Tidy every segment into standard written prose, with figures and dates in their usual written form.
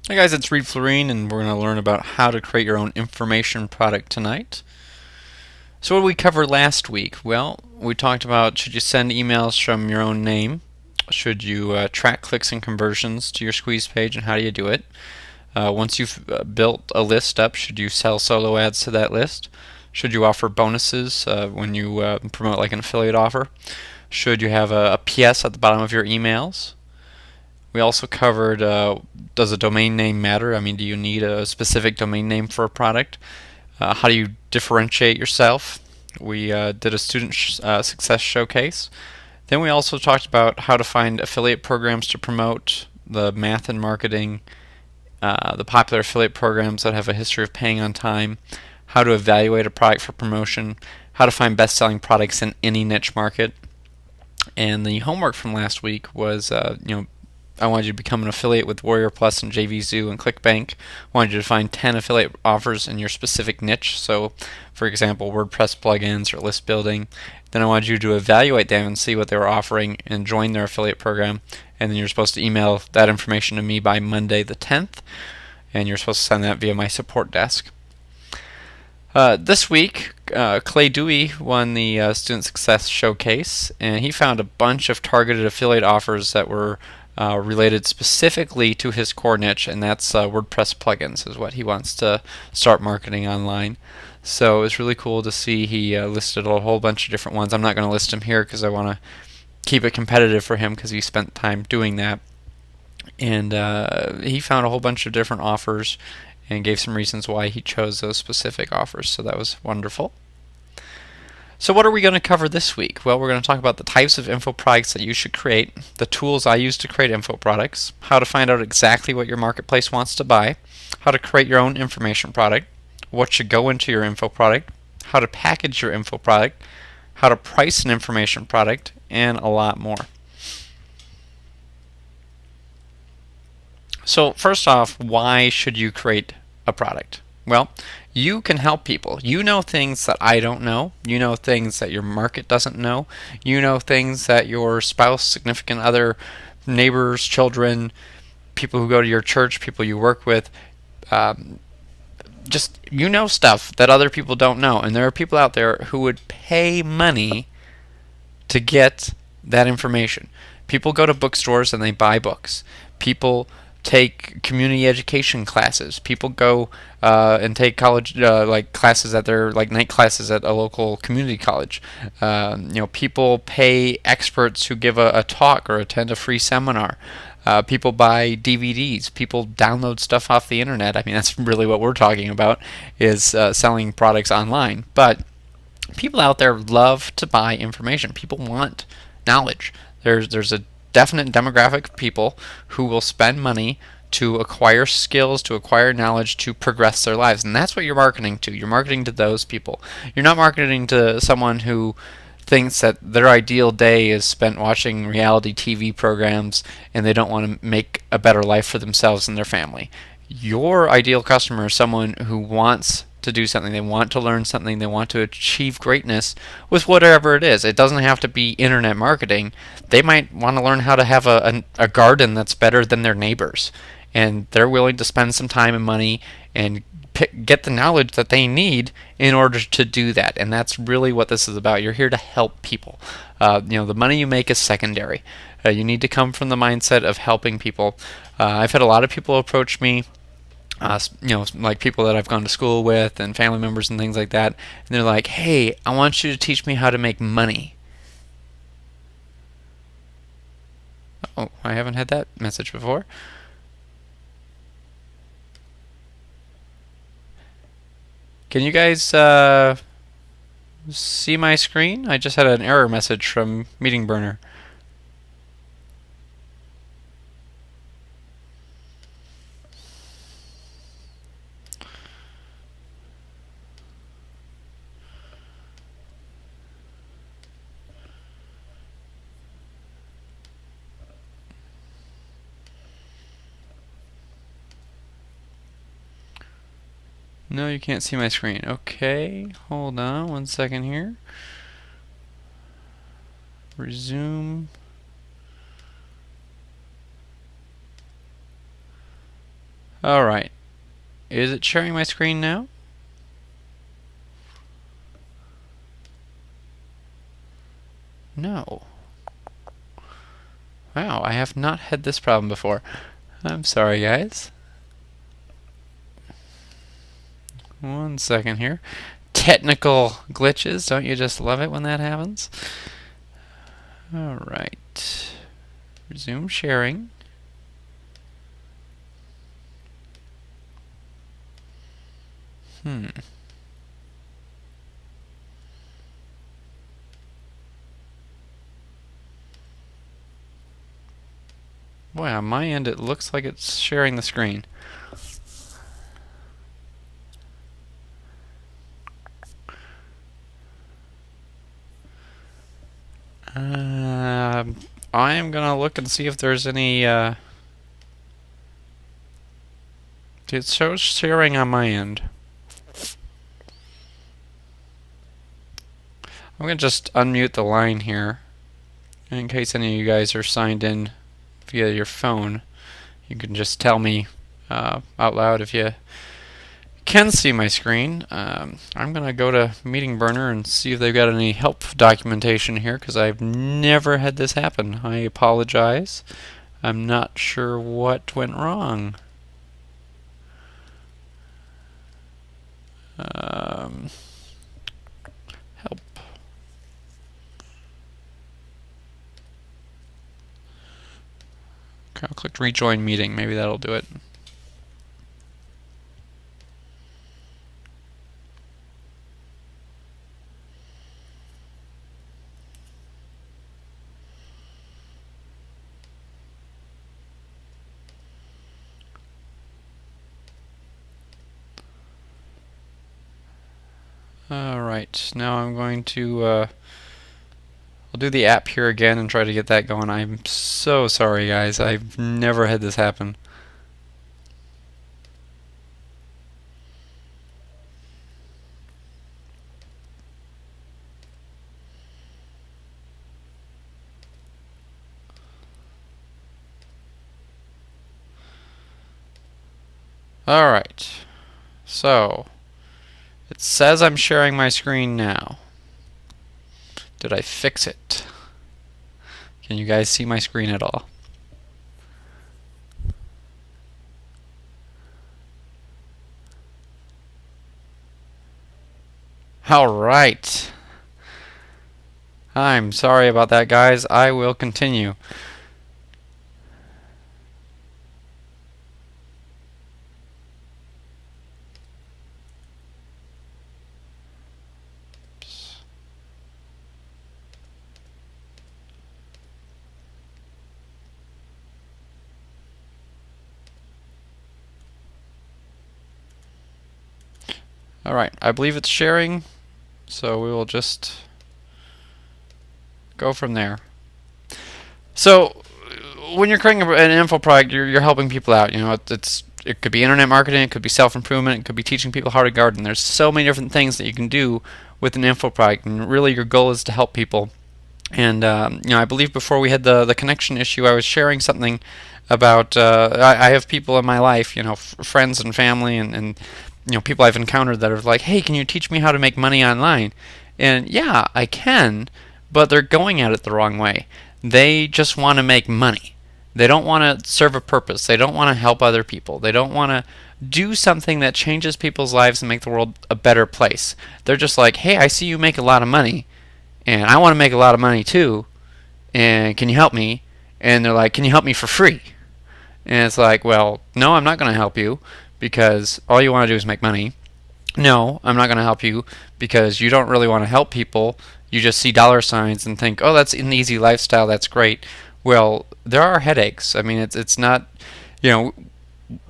Hi guys, it's Reed Florine, and we're going to learn about how to create your own information product tonight. So what did we cover last week? Well, we talked about should you send emails from your own name, should you track clicks and conversions to your squeeze page, and how do you do it? Once you've built a list up, should you sell solo ads to that list? Should you offer bonuses when you promote like an affiliate offer? Should you have a PS at the bottom of your emails? We also covered does a domain name matter? I mean, do you need a specific domain name for a product? How do you differentiate yourself? We did a student success showcase. Then we also talked about how to find affiliate programs to promote, the math and marketing, the popular affiliate programs that have a history of paying on time, how to evaluate a product for promotion, how to find best-selling products in any niche market. And the homework from last week was, I wanted you to become an affiliate with Warrior Plus and JVZoo and ClickBank. I wanted you to find 10 affiliate offers in your specific niche. So, for example, WordPress plugins or list building. Then I wanted you to evaluate them and see what they were offering and join their affiliate program. And then you're supposed to email that information to me by Monday the 10th. And you're supposed to send that via my support desk. This week, Clay Dewey won the Student Success Showcase, and he found a bunch of targeted affiliate offers that were related specifically to his core niche, and that's WordPress plugins is what he wants to start marketing online. So it was really cool to see he listed a whole bunch of different ones. I'm not going to list them here because I want to keep it competitive for him because he spent time doing that. And he found a whole bunch of different offers and gave some reasons why he chose those specific offers. So that was wonderful. So what are we going to cover this week? Well, we're going to talk about the types of info products that you should create, the tools I use to create info products, how to find out exactly what your marketplace wants to buy, how to create your own information product, what should go into your info product, how to package your info product, how to price an information product, and a lot more. So first off, why should you create a product? Well, you can help people. You know things that I don't know. You know things that your market doesn't know. You know things that your spouse, significant other, neighbors, children, people who go to your church, people you work with, just you know stuff that other people don't know. And there are people out there who would pay money to get that information. People go to bookstores and they buy books. People take community education classes. People go and take college like classes at their like night classes at a local community college. People pay experts who give a talk or attend a free seminar. People buy DVDs. People download stuff off the internet. I mean, that's really what we're talking about is selling products online. But people out there love to buy information. People want knowledge. There's a definite demographic of people who will spend money to acquire skills, to acquire knowledge, to progress their lives. And that's what you're marketing to. You're marketing to those people. You're not marketing to someone who thinks that their ideal day is spent watching reality TV programs and they don't want to make a better life for themselves and their family. Your ideal customer is someone who wants to do something, they want to learn something, they want to achieve greatness with whatever it is. It doesn't have to be internet marketing. They might want to learn how to have a garden that's better than their neighbors, and they're willing to spend some time and money and get the knowledge that they need in order to do that. And that's really what this is about. You're here to help people. The money you make is secondary. You need to come from the mindset of helping people. I've had a lot of people approach me, like people that I've gone to school with and family members and things like that, and they're like, hey, I want you to teach me how to make money. Oh, I haven't had that message before. Can you guys see my screen? I just had an error message from Meeting Burner. No, you can't see my screen. Okay, hold on 1 second here. Alright. Is it sharing my screen now? No. Wow, I have not had this problem before. I'm sorry, guys. One second here. Technical glitches, don't you just love it when that happens? Alright. Resume sharing. Boy, on my end it looks like it's sharing the screen. I am gonna look and see if there's any it shows sharing on my end. I'm gonna just unmute the line here in case any of you guys are signed in via your phone. You can just tell me out loud if you can see my screen. I'm gonna go to Meeting Burner and see if they've got any help documentation here, because I've never had this happen. I apologize. I'm not sure what went wrong. Help. Okay, I'll click rejoin meeting. Maybe that'll do it. Alright, now I'm going to I'll do the app here again and try to get that going. I'm so sorry, guys. I've never had this happen. Alright, so it says I'm sharing my screen now. Did I fix it? Can you guys see my screen at all? Alright. I'm sorry about that, guys. I will continue. Alright, I believe it's sharing, so we will just go from there. So, when you're creating an info product, you're helping people out. You know, it could be internet marketing, it could be self-improvement, it could be teaching people how to garden. There's so many different things that you can do with an info product, and really your goal is to help people. And you know, I believe before we had the connection issue, I was sharing something about I have people in my life, you know, friends and family, and you know, people I've encountered that are like, hey, can you teach me how to make money online? And yeah, I can, but they're going at it the wrong way. They just want to make money. They don't want to serve a purpose. They don't want to help other people. They don't want to do something that changes people's lives and make the world a better place. They're just like, hey, I see you make a lot of money, and I want to make a lot of money too, and can you help me? And they're like, can you help me for free? And it's like, well, no, I'm not going to help you because all you want to do is make money. No, I'm not going to help you because you don't really want to help people. You just see dollar signs and think, oh, that's an easy lifestyle, that's great. Well, there are headaches. I mean, it's not, you know,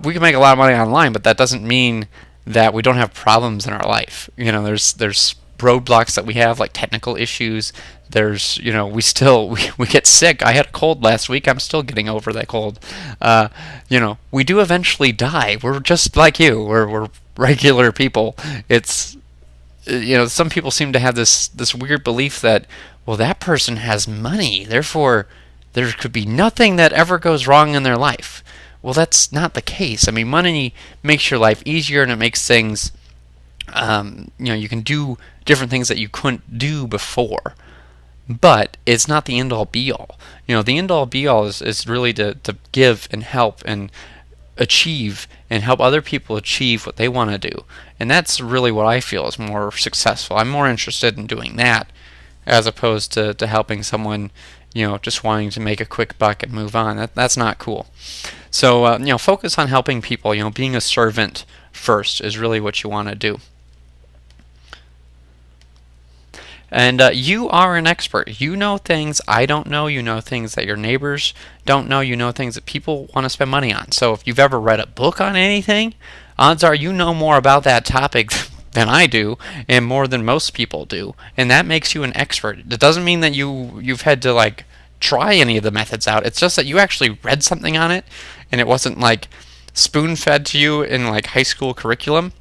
we can make a lot of money online, but that doesn't mean that we don't have problems in our life. You know, there's roadblocks that we have, like technical issues. There's, you know, we get sick. I had a cold last week. I'm still getting over that cold. You know, we do eventually die. We're just like you. We're regular people. It's, you know, some people seem to have this weird belief that, well, that person has money, therefore there could be nothing that ever goes wrong in their life. Well, that's not the case. I mean, money makes your life easier, and it makes things, you can do different things that you couldn't do before. But it's not the end all be all. The end all be all is really to give and help and achieve and help other people achieve what they want to do. And that's really what I feel is more successful. I'm more interested in doing that as opposed to helping someone, just wanting to make a quick buck and move on. That's not cool. So, focus on helping people. Being a servant first is really what you want to do. And you are an expert. You know things I don't know. You know things that your neighbors don't know. You know things that people want to spend money on. So if you've ever read a book on anything, odds are you know more about that topic than I do, and more than most people do. And that makes you an expert. It doesn't mean that you've had to try any of the methods out. It's just that you actually read something on it, and it wasn't spoon-fed to you in high school curriculum.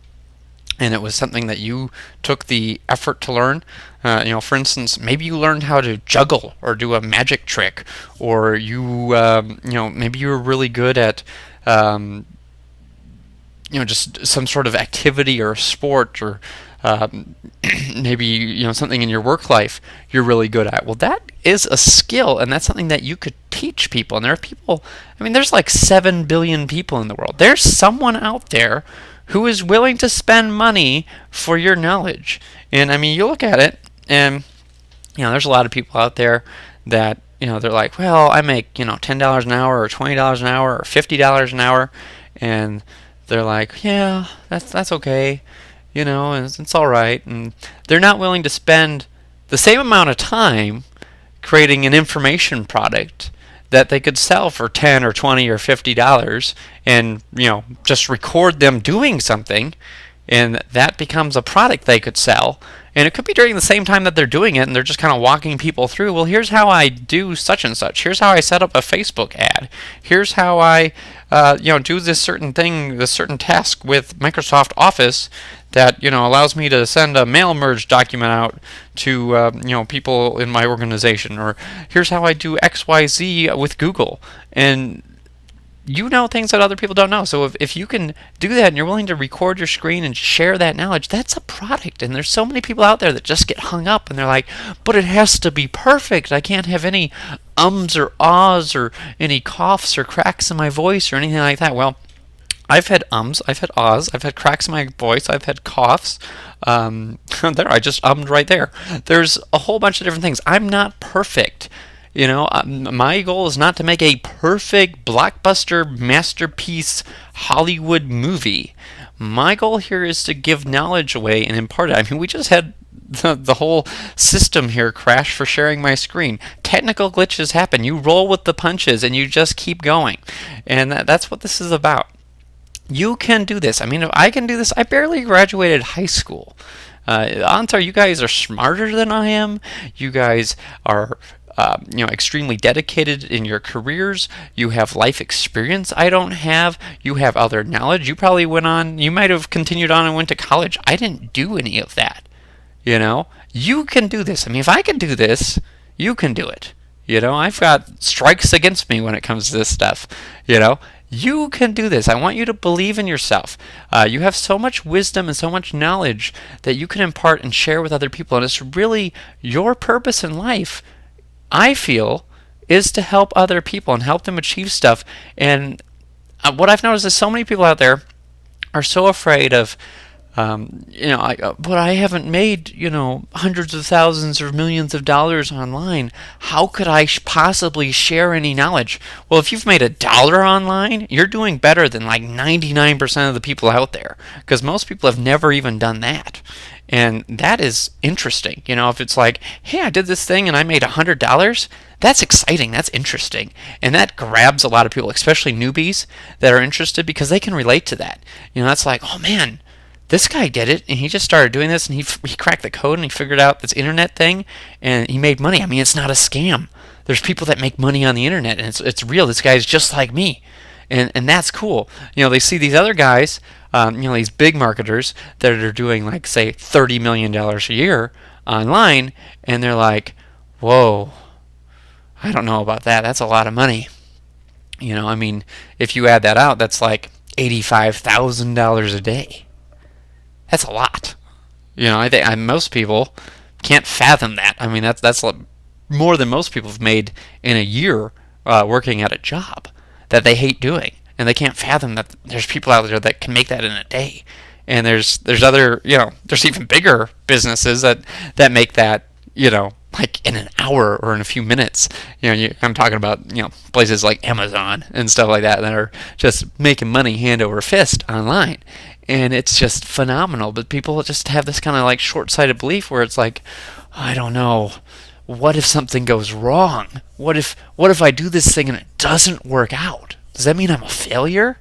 And it was something that you took the effort to learn. For instance, maybe you learned how to juggle or do a magic trick, or maybe you were really good at, just some sort of activity or sport, or maybe something in your work life you're really good at. Well, that is a skill, and that's something that you could teach people. And there are people. There's 7 billion people in the world. There's someone out there who is willing to spend money for your knowledge. And you look at it, and there's a lot of people out there that they're like, well, I make $10 an hour or $20 an hour or $50 an hour, and they're like, yeah, that's okay, it's all right, and they're not willing to spend the same amount of time creating an information product that they could sell for $10 or $20 or $50, and just record them doing something, and that becomes a product they could sell. And it could be during the same time that they're doing it, and they're just kind of walking people through, well, here's how I do such and such. Here's how I set up a Facebook ad. Here's how I do this certain thing, this certain task with Microsoft Office that allows me to send a mail merge document out to people in my organization. Or here's how I do XYZ with Google. And things that other people don't know. So if you can do that and you're willing to record your screen and share that knowledge, that's a product. And there's so many people out there that just get hung up, and they're like, but it has to be perfect. I can't have any ums or ahs or any coughs or cracks in my voice or anything like that. Well, I've had ums, I've had ahs, I've had cracks in my voice, I've had coughs. There, I just ummed right there. There's a whole bunch of different things. I'm not perfect. My goal is not to make a perfect blockbuster masterpiece Hollywood movie. My goal here is to give knowledge away and impart it. We just had the whole system here crash for sharing my screen. Technical glitches happen. You roll with the punches and you just keep going. And that's what this is about. You can do this. If I can do this, I barely graduated high school. Odds are you guys are smarter than I am. You guys are extremely dedicated in your careers. You have life experience I don't have. You have other knowledge. You probably you might have continued on and went to college. I didn't do any of that. You can do this. If I can do this, you can do it. I've got strikes against me when it comes to this stuff. You can do this. I want you to believe in yourself. You have so much wisdom and so much knowledge that you can impart and share with other people. And it's really your purpose in life, I feel, is to help other people and help them achieve stuff. And what I've noticed is so many people out there are so afraid of, but I haven't made, hundreds of thousands or millions of dollars online. How could I possibly share any knowledge? Well, if you've made $1 online, you're doing better than 99% of the people out there, because most people have never even done that. And that is interesting. If it's hey, I did this thing and I made $100, that's exciting. That's interesting. And that grabs a lot of people, especially newbies that are interested, because they can relate to that. That's oh man, this guy did it, and he just started doing this, and he cracked the code, and he figured out this internet thing, and he made money. It's not a scam. There's people that make money on the internet, and it's real. This guy's just like me, and that's cool. They see these other guys, these big marketers that are doing say $30 million a year online, and they're like, whoa, I don't know about that. That's a lot of money. I mean, if you add that out, that's like $85,000 a day. That's a lot. I think most people can't fathom that. I mean, that's more than most people have made in a year working at a job that they hate doing, and they can't fathom that there's people out there that can make that in a day. And there's other, there's even bigger businesses that make that, like in an hour or in a few minutes. I'm talking about, places like Amazon and stuff like that are just making money hand over fist online. And it's just phenomenal. But people just have this kind of like short-sighted belief where it's like, I don't know, what if something goes wrong? What if I do this thing and it doesn't work out? Does that mean I'm a failure?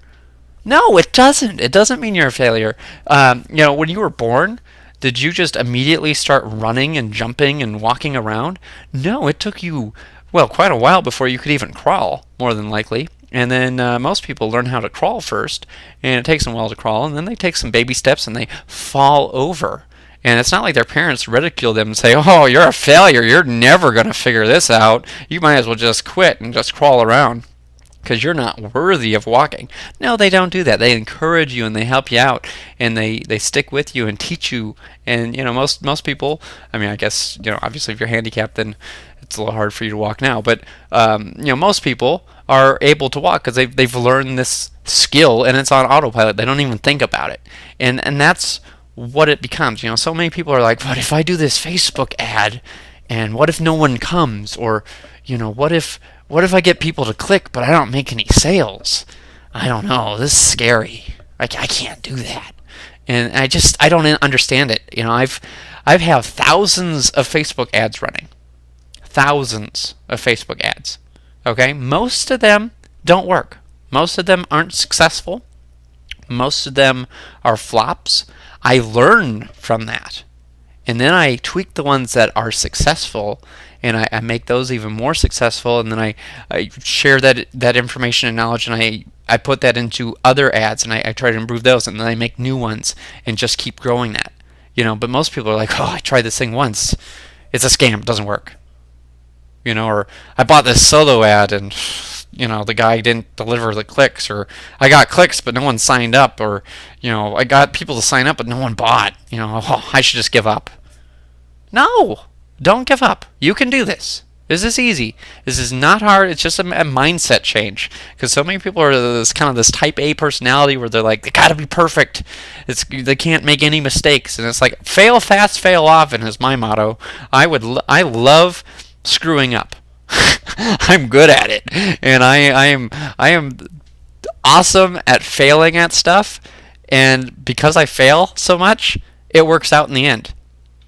No, it doesn't. It doesn't mean you're a failure. When you were born, did you just immediately start running and jumping and walking around? No, it took you, quite a while before you could even crawl, more than likely. And then most people learn how to crawl first, and it takes them a while to crawl, and then they take some baby steps and they fall over. And it's not like their parents ridicule them and say, oh, you're a failure, you're never going to figure this out, you might as well just quit and just crawl around because you're not worthy of walking. No, they don't do that. They encourage you and they help you out, and they stick with you and teach you. And most people, I mean, I guess, obviously if you're handicapped, then it's a little hard for you to walk now, but most people are able to walk because they've learned this skill, and it's on autopilot. They don't even think about it, and that's what it becomes. So many people are like, what if I do this Facebook ad, and what if no one comes, or what if I get people to click but I don't make any sales? I don't know, this is scary. I can't do that. And I don't understand it. I've have thousands of Facebook ads running. Thousands of Facebook ads. Okay? Most of them don't work. Most of them aren't successful. Most of them are flops. I learn from that. And then I tweak the ones that are successful, and I make those even more successful, and then I share that information and knowledge, and I put that into other ads, and I try to improve those, and then I make new ones and just keep growing that. But most people are like, oh, I tried this thing once. It's a scam. It doesn't work. Or I bought this solo ad and the guy didn't deliver the clicks, or I got clicks but no one signed up, or I got people to sign up but no one bought. Oh, I should just give up. No, don't give up. You can do this. This is easy. This is not hard. It's just a mindset change, because so many people are this type A personality where they're like, they got to be perfect. They can't make any mistakes, and it's like, fail fast, fail often is my motto. I love screwing up. I'm good at it, and I am awesome at failing at stuff, and because I fail so much, it works out in the end.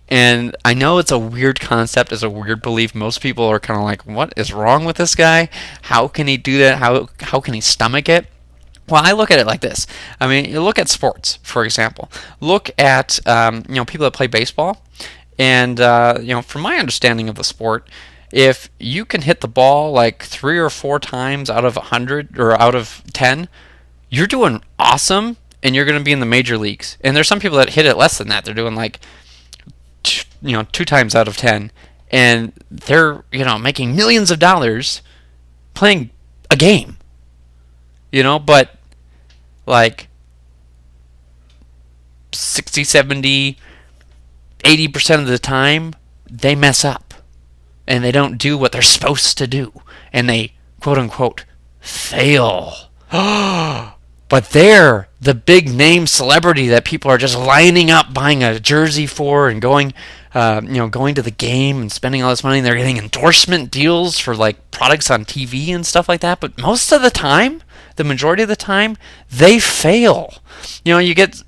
And I know it's a weird concept, it's a weird belief. Most people are kind of like, what is wrong with this guy? How can he do that? How can he stomach it? Well, I look at it like this. I mean, you look at sports, for example. Look at people that play baseball, and from my understanding of the sport, if you can hit the ball like 3 or 4 times out of 100 or out of 10, you're doing awesome, and you're going to be in the major leagues. And there's some people that hit it less than that. They're doing like 2 times out of 10, and they're making millions of dollars playing a game. But like 60, 70, 80% of the time they mess up, and they don't do what they're supposed to do, and they quote unquote fail. But they're the big name celebrity that people are just lining up buying a jersey for, and going to the game and spending all this money, and they're getting endorsement deals for like products on TV and stuff like that. But most of the time, the majority of the time, they fail. You get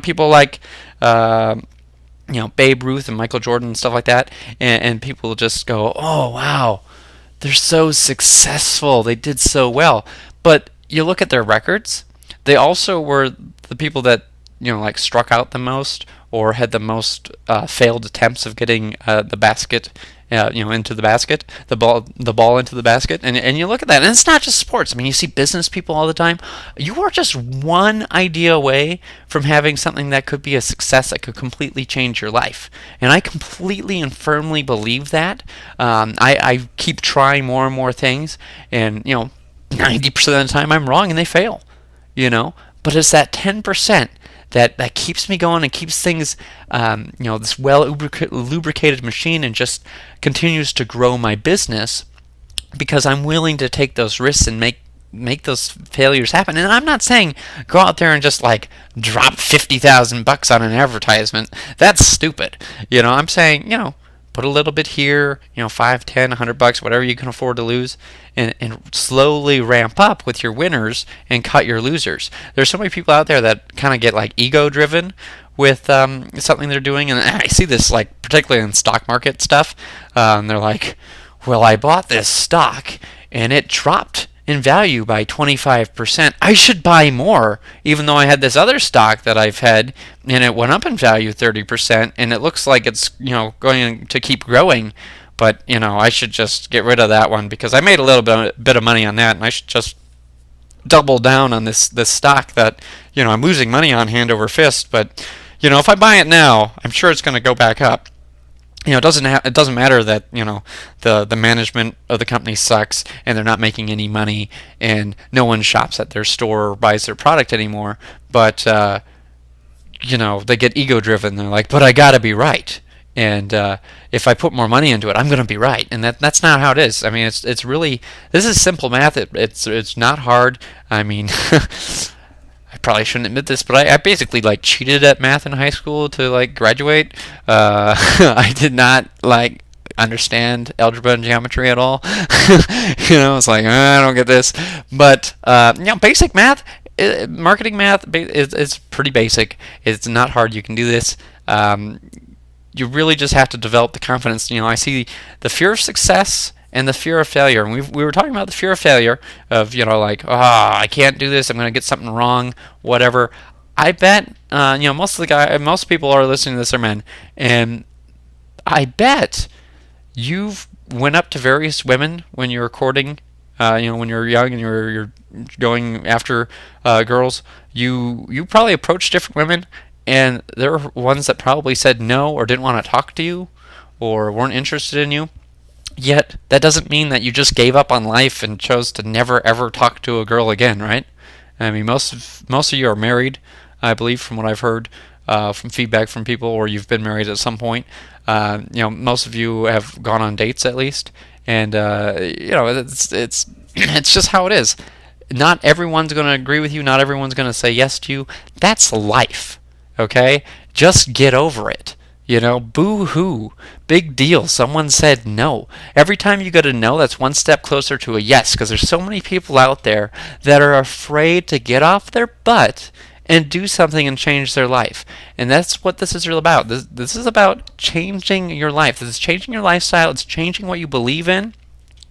people like Babe Ruth and Michael Jordan and stuff like that, and people just go, oh wow, they're so successful, they did so well. But you look at their records, they also were the people that like struck out the most, or had the most failed attempts of getting the basket into the basket, the ball into the basket, and you look at that, and it's not just sports. I mean, you see business people all the time. You are just one idea away from having something that could be a success that could completely change your life, and I completely and firmly believe that. I keep trying more and more things, and 90% of the time I'm wrong and they fail, you know. But it's that 10% that keeps me going and keeps things, this well lubricated machine, and just continues to grow my business, because I'm willing to take those risks and make those failures happen. And I'm not saying go out there and just like drop $50,000 on an advertisement. That's stupid. I'm saying, put a little bit here, 5, 10, $100, whatever you can afford to lose, and slowly ramp up with your winners and cut your losers. There's so many people out there that kind of get like ego driven with something they're doing, and I see this like particularly in stock market stuff. And they're like, well, I bought this stock and it dropped in value by 25%. I should buy more, even though I had this other stock that I've had and it went up in value 30%, and it looks like it's going to keep growing. But I should just get rid of that one because I made a little bit of money on that, and I should just double down on this stock that I'm losing money on hand over fist. But if I buy it now, I'm sure it's going to go back up. It doesn't matter that the management of the company sucks and they're not making any money and no one shops at their store or buys their product anymore. But they get ego driven. They're like, but I gotta be right, and if I put more money into it, I'm gonna be right. And that's not how it is. I mean, it's really, this is simple math. It's not hard. I mean. I probably shouldn't admit this, but I basically like cheated at math in high school to like graduate. I did not like understand algebra and geometry at all. It's like, I don't get this. But basic math, marketing math is pretty basic. It's not hard. You can do this. You really just have to develop the confidence. I see the fear of success and the fear of failure. And we were talking about the fear of failure of, I can't do this, I'm going to get something wrong, whatever. I bet, most people are listening to this are men, and I bet you've went up to various women when you're courting, when you're young and you're going after girls. You probably approached different women, and there were ones that probably said no or didn't want to talk to you or weren't interested in you. Yet, that doesn't mean that you just gave up on life and chose to never ever talk to a girl again, right? I mean, most of you are married, I believe, from what I've heard from feedback from people, or you've been married at some point. Most of you have gone on dates at least, and it's just how it is. Not everyone's going to agree with you. Not everyone's going to say yes to you. That's life, okay? Just get over it. Boo-hoo. Big deal. Someone said no. Every time you get a no, that's one step closer to a yes, because there's so many people out there that are afraid to get off their butt and do something and change their life. And that's what this is all about. This is about changing your life. This is changing your lifestyle. It's changing what you believe in.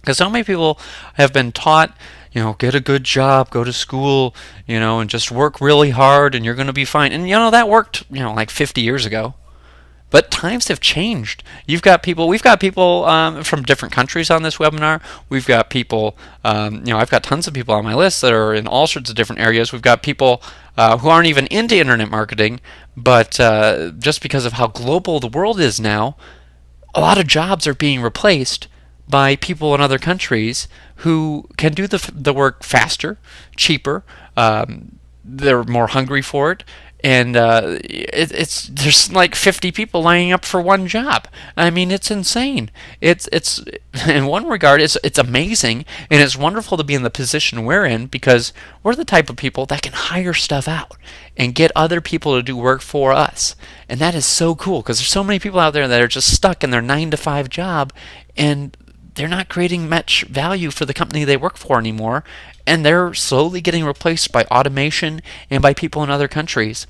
Because so many people have been taught, get a good job, go to school, and just work really hard and you're going to be fine. And that worked, like 50 years ago. But times have changed. We've got people from different countries on this webinar. We've got people, I've got tons of people on my list that are in all sorts of different areas. We've got people who aren't even into internet marketing, but just because of how global the world is now, a lot of jobs are being replaced by people in other countries who can do the work faster, cheaper. They're more hungry for it. And there's like 50 people lining up for one job. I mean, it's insane. It's in one regard, it's amazing, and it's wonderful to be in the position we're in, because we're the type of people that can hire stuff out and get other people to do work for us. And that is so cool, because there's so many people out there that are just stuck in their 9-to-5 job, and they're not creating much value for the company they work for anymore, and they're slowly getting replaced by automation and by people in other countries.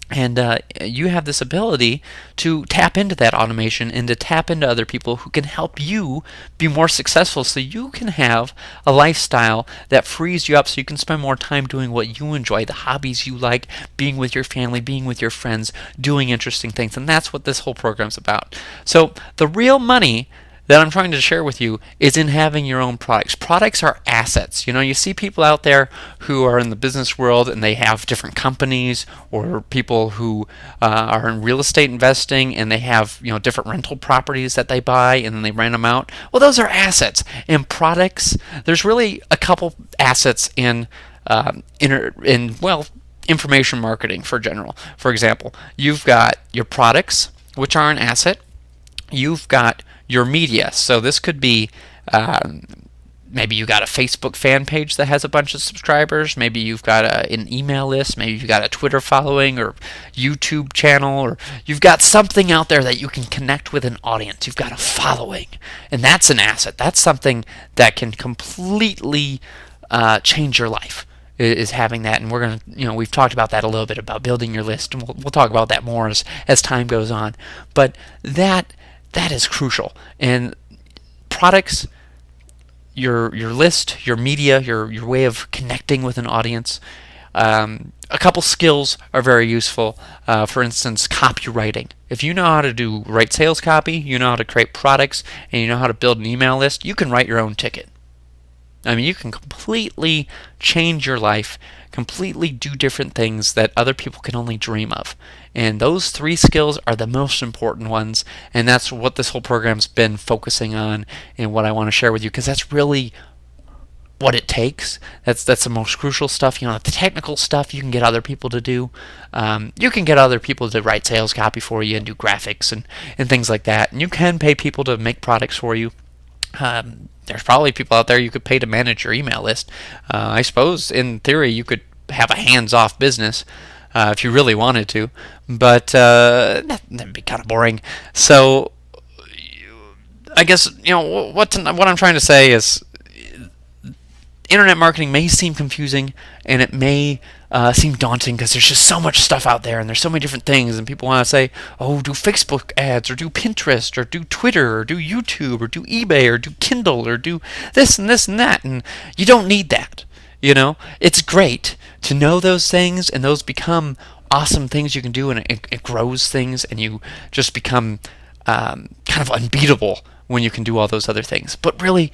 And you have this ability to tap into that automation and to tap into other people who can help you be more successful, so you can have a lifestyle that frees you up so you can spend more time doing what you enjoy, the hobbies you like, being with your family, being with your friends, doing interesting things. And that's what this whole program's about. So the real money that I'm trying to share with you is in having your own products. Products are assets. You see people out there who are in the business world and they have different companies, or people who are in real estate investing and they have different rental properties that they buy and then they rent them out. Well, those are assets. And products, there's really a couple assets in information marketing for general. For example, you've got your products, which are an asset. You've got your media. So this could be maybe you got a Facebook fan page that has a bunch of subscribers. Maybe you've got an email list. Maybe you've got a Twitter following or YouTube channel, or you've got something out there that you can connect with an audience. You've got a following, and that's an asset. That's something that can completely change your life, is having that. And we're going to, we've talked about that a little bit, about building your list, and we'll talk about that more as time goes on. But that is crucial. And products, your list, your media, your way of connecting with an audience. A couple skills are very useful. For instance, copywriting. If you know how to write sales copy, you know how to create products, and you know how to build an email list, you can write your own ticket. I mean, you can completely change your life, completely do different things that other people can only dream of. And those 3 skills are the most important ones, and that's what this whole program's been focusing on and what I want to share with you, because that's really what it takes. That's the most crucial stuff. The technical stuff you can get other people to do. You can get other people to write sales copy for you and do graphics and things like that. And you can pay people to make products for you. There's probably people out there you could pay to manage your email list. I suppose in theory you could have a hands-off business if you really wanted to, but that'd be kind of boring. So I guess what I'm trying to say is, internet marketing may seem confusing, and it may seem daunting because there's just so much stuff out there, and there's so many different things, and people want to say, oh, do Facebook ads, or do Pinterest, or do Twitter, or do YouTube, or do eBay, or do Kindle, or do this and this and that, and you don't need that. It's great to know those things, and those become awesome things you can do, and it grows things, and you just become kind of unbeatable when you can do all those other things. But really,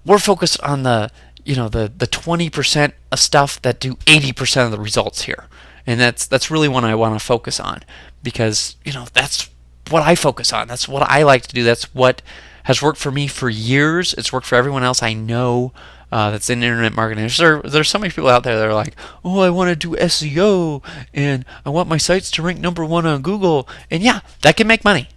we're focused on the 20% of stuff that do 80% of the results here. And that's really what I want to focus on, because that's what I focus on. That's what I like to do. That's what has worked for me for years. It's worked for everyone else I know that's in internet marketing. There's so many people out there that are like, oh, I want to do SEO, and I want my sites to rank #1 on Google. And yeah, that can make money.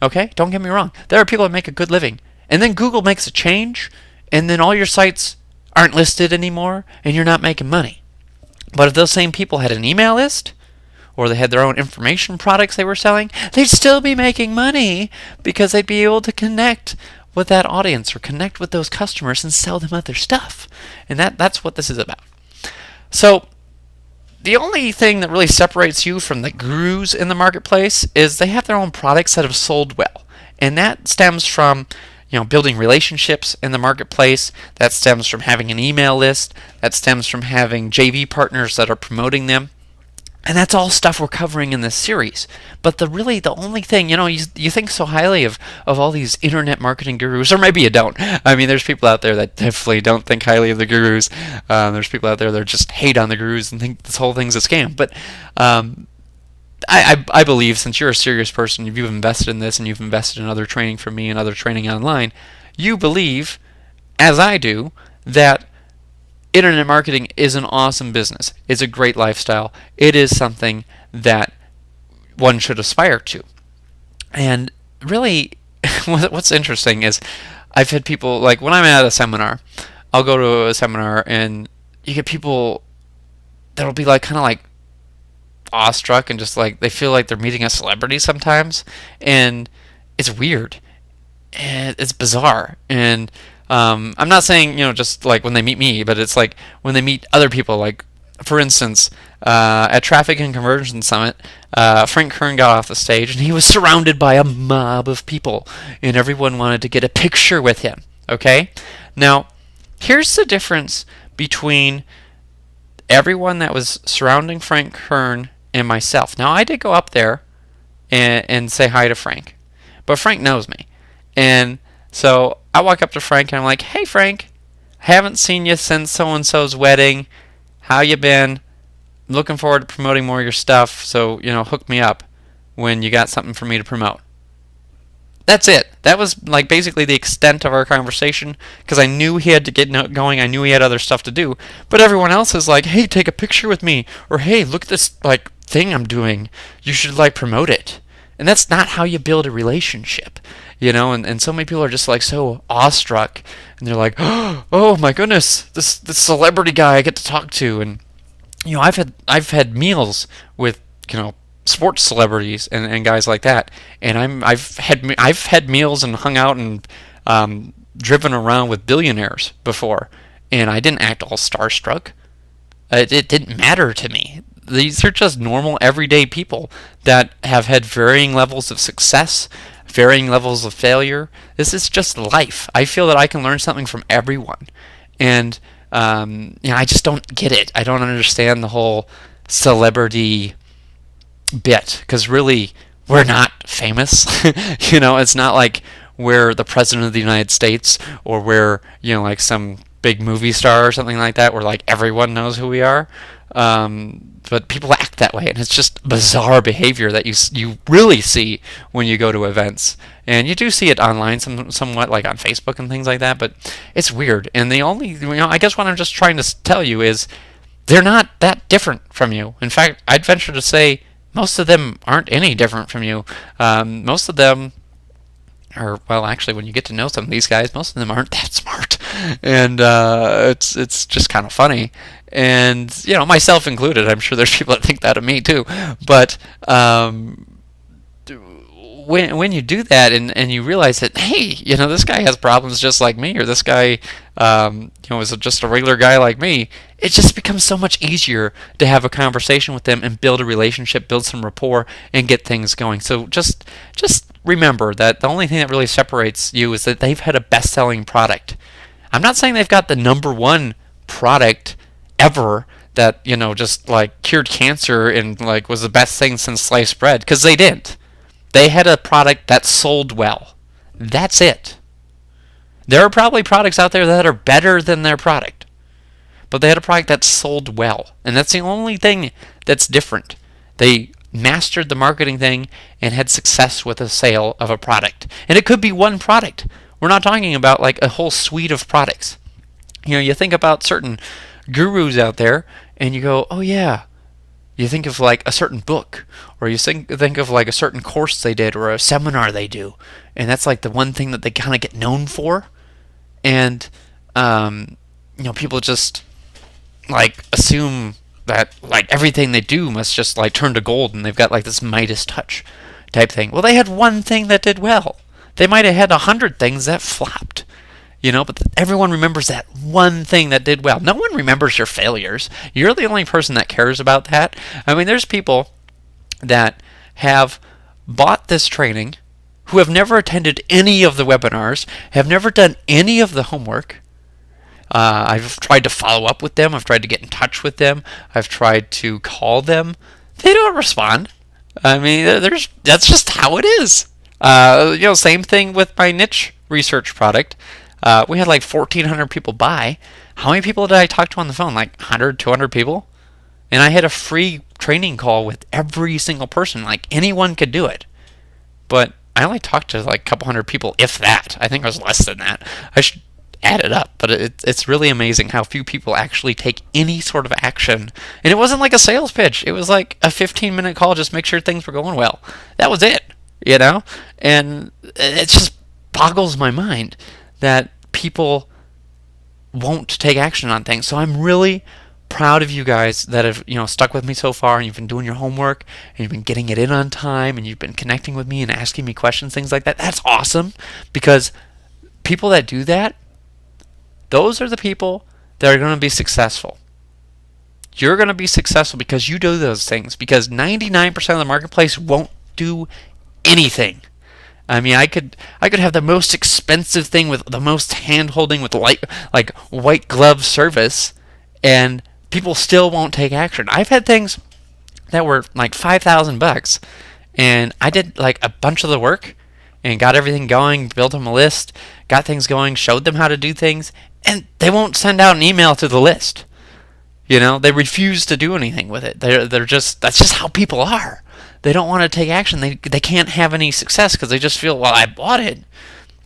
Okay? Don't get me wrong. There are people that make a good living. And then Google makes a change, and then all your sites aren't listed anymore, and you're not making money. But if those same people had an email list, or they had their own information products they were selling, they'd still be making money, because they'd be able to connect with that audience or connect with those customers and sell them other stuff. And that's what this is about. So the only thing that really separates you from the gurus in the marketplace is they have their own products that have sold well. And that stems from building relationships in the marketplace. That stems from having an email list. That stems from having JV partners that are promoting them. And that's all stuff we're covering in this series. But the only thing, you think so highly of all these internet marketing gurus, or maybe you don't. I mean, there's people out there that definitely don't think highly of the gurus. There's people out there that just hate on the gurus and think this whole thing's a scam. But I believe, since you're a serious person, you've invested in this and you've invested in other training from me and other training online, you believe, as I do, that internet marketing is an awesome business. It's a great lifestyle. It is something that one should aspire to. And really, what's interesting is I've had people, like when I'm at a seminar, I'll go to a seminar and you get people that'll be kind of awestruck and just they feel like they're meeting a celebrity sometimes, and it's weird and it's bizarre. And I'm not saying just when they meet me, but it's when they meet other people. For instance, at Traffic and Conversion Summit, Frank Kern got off the stage and he was surrounded by a mob of people, and everyone wanted to get a picture with him. Okay, now here's the difference between everyone that was surrounding Frank Kern and myself. Now, I did go up there and say hi to Frank, but Frank knows me, and So I walk up to Frank and I'm like, "Hey Frank, haven't seen you since so-and-so's wedding. How you been? Looking forward to promoting more of your stuff, so, hook me up when you got something for me to promote." That's it. That was like basically the extent of our conversation, because I knew he had to get going. I knew he had other stuff to do. But everyone else is like, "Hey, take a picture with me," or "Hey, look at this like thing I'm doing. You should like promote it." And that's not how you build a relationship, and so many people are just like so awestruck, and they're like, "Oh my goodness, this celebrity guy I get to talk to." And I've had meals with sports celebrities and guys like that, and I've had meals and hung out and driven around with billionaires before, and I didn't act all starstruck. It didn't matter to me. These are just normal, everyday people that have had varying levels of success, varying levels of failure. This is just life. I feel that I can learn something from everyone, and I just don't get it. I don't understand the whole celebrity bit, because really we're not famous. It's not like we're the president of the United States, or we're like some big movie star or something like that, where like everyone knows who we are. But people act that way, and it's just bizarre behavior that you really see when you go to events, and you do see it online somewhat, like on Facebook and things like that. But it's weird, and the only I guess what I'm just trying to tell you is they're not that different from you. In fact, I'd venture to say most of them aren't any different from you. Most of them are, well, actually, when you get to know some of these guys, most of them aren't that smart, and it's just kind of funny. And myself included, I'm sure there's people that think that of me too. But when you do that and you realize that, hey, this guy has problems just like me, or this guy is just a regular guy like me, it just becomes so much easier to have a conversation with them and build a relationship, build some rapport, and get things going. So just remember that the only thing that really separates you is that they've had a best-selling product. I'm not saying they've got the #1 product ever that just like cured cancer and like was the best thing since sliced bread, because they didn't. They had a product that sold well. That's it. There are probably products out there that are better than their product, but they had a product that sold well, and that's the only thing that's different. They mastered the marketing thing and had success with the sale of a product. And it could be one product. We're not talking about like a whole suite of products. You think about certain gurus out there and you go, "Oh yeah." You think of like a certain book, or you think of like a certain course they did, or a seminar they do, and that's like the one thing that they kind of get known for. And people just like assume that like everything they do must just like turn to gold, and they've got like this Midas touch type thing. Well, they had one thing that did well. They might have had 100 things that flopped, but everyone remembers that one thing that did well. No one remembers your failures. You're the only person that cares about that. I mean, there's people that have bought this training who have never attended any of the webinars, have never done any of the homework. I've tried to follow up with them. I've tried to get in touch with them. I've tried to call them. They don't respond. I mean, that's just how it is. Same thing with my niche research product. We had like 1,400 people buy. How many people did I talk to on the phone? Like 100, 200 people? And I had a free training call with every single person. Like anyone could do it. But I only talked to like a couple hundred people, if that. I think it was less than that. I should add it up. But it's really amazing how few people actually take any sort of action. And it wasn't like a sales pitch. It was like a 15-minute call, just make sure things were going well. That was it, And it just boggles my mind that people won't take action on things. So I'm really proud of you guys that have stuck with me so far, and you've been doing your homework, and you've been getting it in on time, and you've been connecting with me and asking me questions, things like that. That's awesome, because people that do that, those are the people that are going to be successful. You're going to be successful because you do those things, because 99% of the marketplace won't do anything. I mean, I could have the most expensive thing with the most hand-holding with like white glove service, and people still won't take action. I've had things that were like $5,000, and I did like a bunch of the work, and got everything going, built them a list, got things going, showed them how to do things, and they won't send out an email to the list. They refuse to do anything with it. They're just, that's just how people are. They don't want to take action. They can't have any success because they just feel, well, I bought it.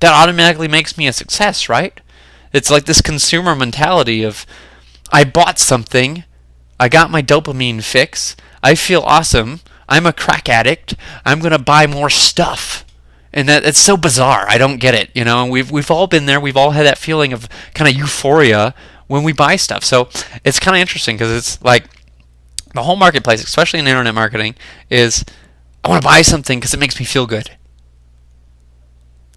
That automatically makes me a success, right? It's like this consumer mentality of, I bought something, I got my dopamine fix, I feel awesome, I'm a crack addict, I'm going to buy more stuff. And it's so bizarre. I don't get it, and we've all been there. We've all had that feeling of kind of euphoria when we buy stuff. So it's kind of interesting because it's like the whole marketplace, especially in internet marketing, is I want to buy something because it makes me feel good.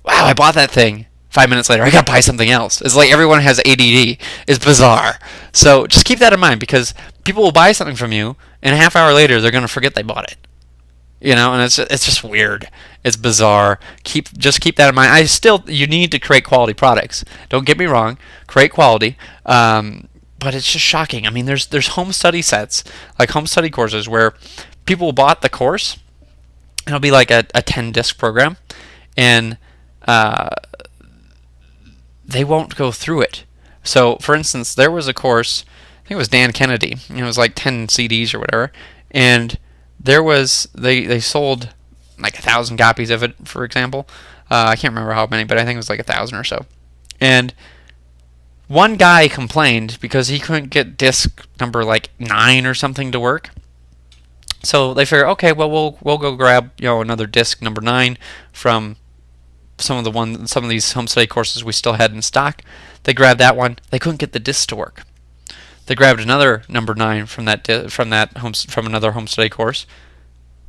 Wow, I bought that thing. 5 minutes later, I gotta buy something else. It's like everyone has ADD. It's bizarre. So just keep that in mind, because people will buy something from you, and a half hour later, they're gonna forget they bought it. And it's just weird. It's bizarre. Just keep that in mind. You need to create quality products. Don't get me wrong. Create quality. But it's just shocking. I mean, there's home study sets, like home study courses, where people bought the course. It'll be like a 10-disc program, and they won't go through it. So, for instance, there was a course, I think it was Dan Kennedy, it was like 10 CDs or whatever, and they sold like 1,000 copies of it, for example. I can't remember how many, but I think it was like 1,000 or so. And one guy complained because he couldn't get disc number like 9 or something to work. So they figured, okay, well we'll go grab another disc number 9 from some of these home study courses we still had in stock. They grabbed that one. They couldn't get the disc to work. They grabbed another number 9 from another home study course.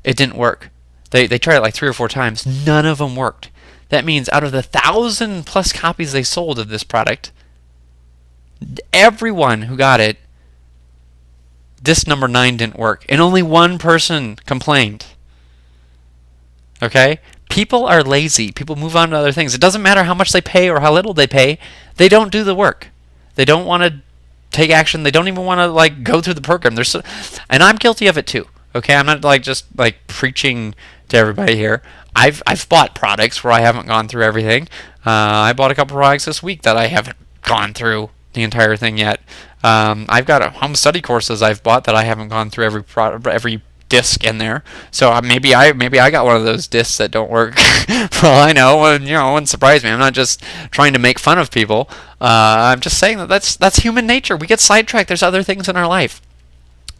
It didn't work. They tried it like 3 or 4 times. None of them worked. That means out of the 1,000+ copies they sold of this product, everyone who got it, disc number 9 didn't work, and only one person complained. Okay? People are lazy. People move on to other things. It doesn't matter how much they pay or how little they pay. They don't do the work. They don't want to take action. They don't even want to go through the program. And I'm guilty of it too. Okay, I'm not just preaching to everybody here. I've bought products where I haven't gone through everything. I bought a couple products this week that I haven't gone through the entire thing yet. I've got home study courses I've bought that I haven't gone through every disc in there. So maybe I got one of those discs that don't work. For all I know, and it wouldn't surprise me. I'm not just trying to make fun of people. I'm just saying that's human nature. We get sidetracked. There's other things in our life.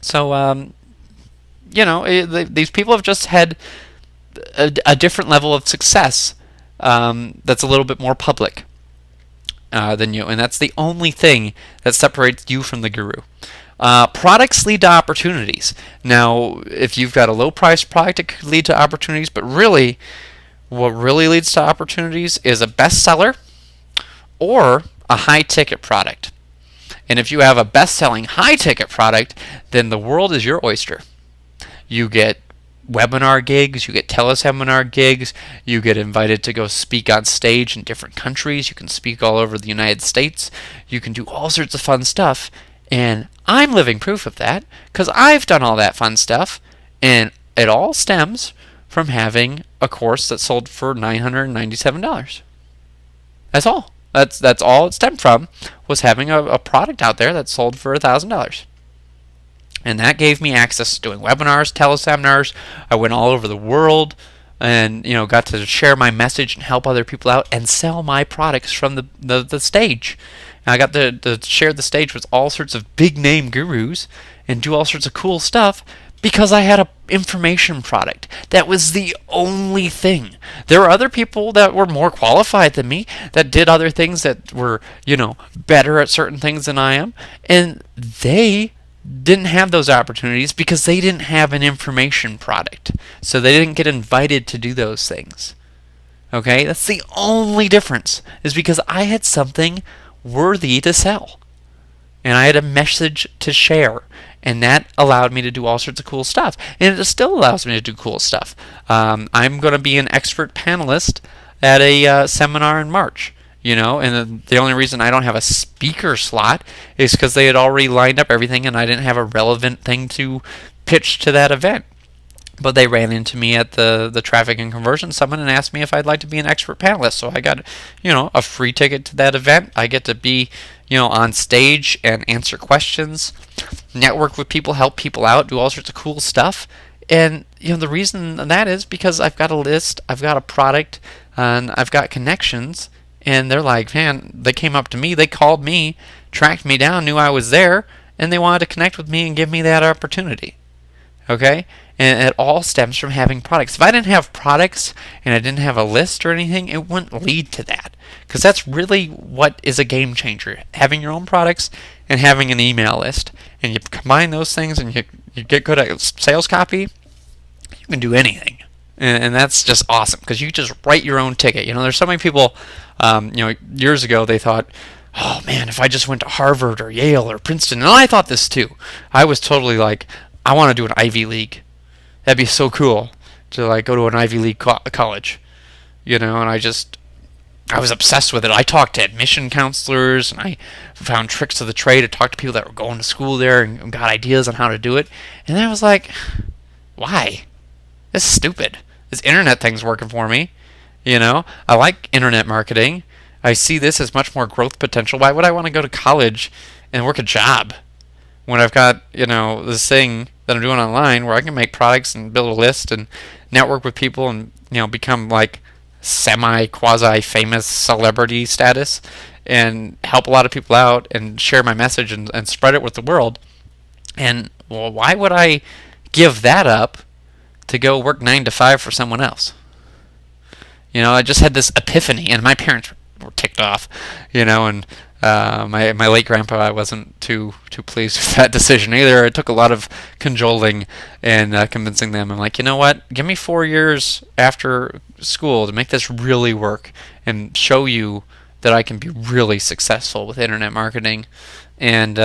So these people have just had a different level of success that's a little bit more public than you, and that's the only thing that separates you from the guru. Products lead to opportunities. Now, if you've got a low-priced product, it could lead to opportunities, but really, what really leads to opportunities is a bestseller or a high-ticket product. And if you have a best-selling high-ticket product, then the world is your oyster. You get webinar gigs, you get teleseminar gigs, you get invited to go speak on stage in different countries, you can speak all over the United States, you can do all sorts of fun stuff, and I'm living proof of that, because I've done all that fun stuff, and it all stems from having a course that sold for $997. That's all. That's all it stemmed from, was having a product out there that sold for $1,000. And that gave me access to doing webinars, teleseminars. I went all over the world and got to share my message and help other people out and sell my products from the stage. And I got to share the stage with all sorts of big name gurus and do all sorts of cool stuff because I had an information product. That was the only thing. There were other people that were more qualified than me that did other things that were, better at certain things than I am, and they didn't have those opportunities because they didn't have an information product. So they didn't get invited to do those things. Okay? That's the only difference, is because I had something worthy to sell. And I had a message to share. And that allowed me to do all sorts of cool stuff. And it still allows me to do cool stuff. I'm going to be an expert panelist at a seminar in March. And the only reason I don't have a speaker slot is because they had already lined up everything and I didn't have a relevant thing to pitch to that event. But they ran into me at the Traffic and Conversion Summit and asked me if I'd like to be an expert panelist. So I got, a free ticket to that event. I get to be, on stage and answer questions, network with people, help people out, do all sorts of cool stuff. And, the reason that is because I've got a list, I've got a product, and I've got connections. And they're like, man, they came up to me, they called me, tracked me down, knew I was there, and they wanted to connect with me and give me that opportunity. Okay? And it all stems from having products. If I didn't have products and I didn't have a list or anything, it wouldn't lead to that. Because that's really what is a game changer. Having your own products and having an email list. And you combine those things and you get good at sales copy, you can do anything. And that's just awesome because you just write your own ticket. There's so many people, years ago they thought, oh man, if I just went to Harvard or Yale or Princeton, and I thought this too. I was totally like, I want to do an Ivy League. That'd be so cool to go to an Ivy League college, and I was obsessed with it. I talked to admission counselors and I found tricks of the trade to talk to people that were going to school there and got ideas on how to do it. And then I was like, why? This is stupid. This internet thing's working for me. I like internet marketing. I see this as much more growth potential. Why would I want to go to college and work a job when I've got, this thing that I'm doing online where I can make products and build a list and network with people and, become like quasi-famous celebrity status and help a lot of people out and share my message and spread it with the world. And, well, why would I give that up to go work 9 to 5 for someone else? I just had this epiphany, and my parents were ticked off, and my late grandpa wasn't too pleased with that decision either. It took a lot of cajoling and convincing them. I'm like, you know what? Give me 4 years after school to make this really work and show you that I can be really successful with internet marketing. And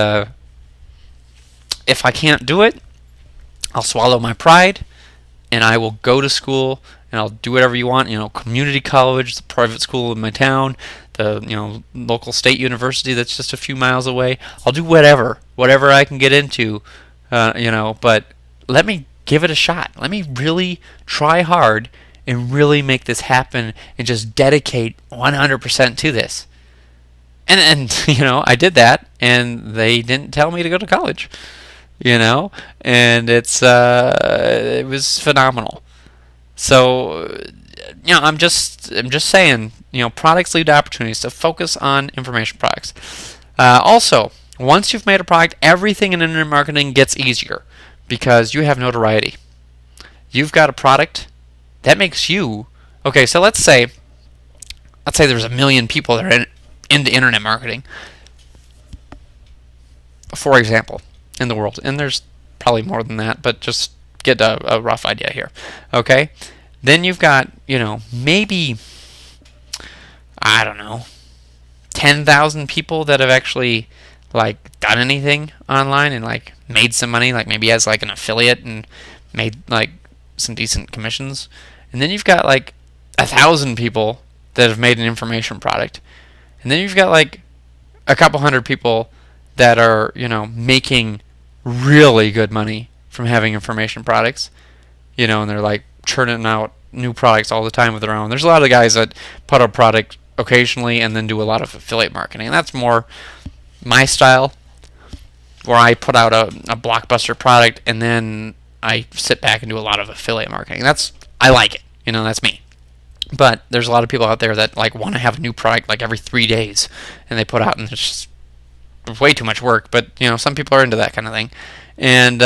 if I can't do it, I'll swallow my pride and I will go to school and I'll do whatever you want. Community college, the private school in my town, the local state university that's just a few miles away. I'll do whatever I can get into, but let me give it a shot. Let me really try hard and really make this happen and just dedicate 100% to this. And I did that, and they didn't tell me to go to college, and it was phenomenal. So, I'm just saying, products lead to opportunities, so focus on information products. Also, once you've made a product, everything in internet marketing gets easier because you have notoriety. You've got a product that makes you, okay, so let's say there's 1 million people that are into internet marketing, for example, in the world. And there's probably more than that, but just get a rough idea here. Okay? Then you've got, maybe, I don't know, 10,000 people that have actually done anything online and made some money, maybe as an affiliate and made some decent commissions. And then you've got 1,000 people that have made an information product. And then you've got a couple hundred people that are, making really good money from having information products, and they're churning out new products all the time of their own. There's a lot of guys that put a product occasionally and then do a lot of affiliate marketing. And that's more my style, where I put out a blockbuster product and then I sit back and do a lot of affiliate marketing. I like it. That's me. But there's a lot of people out there that want to have a new product every 3 days, and they put out, and it's just way too much work. But some people are into that kind of thing, and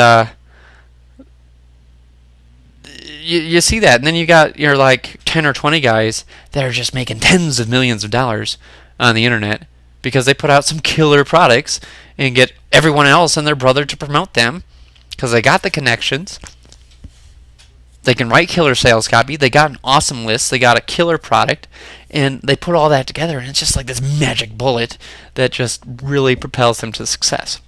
you see that, and then you got your 10 or 20 guys that are just making tens of millions of dollars on the internet because they put out some killer products and get everyone else and their brother to promote them because they got the connections. They can write killer sales copy. They got an awesome list. They got a killer product, and they put all that together, and it's just like this magic bullet that just really propels them to success.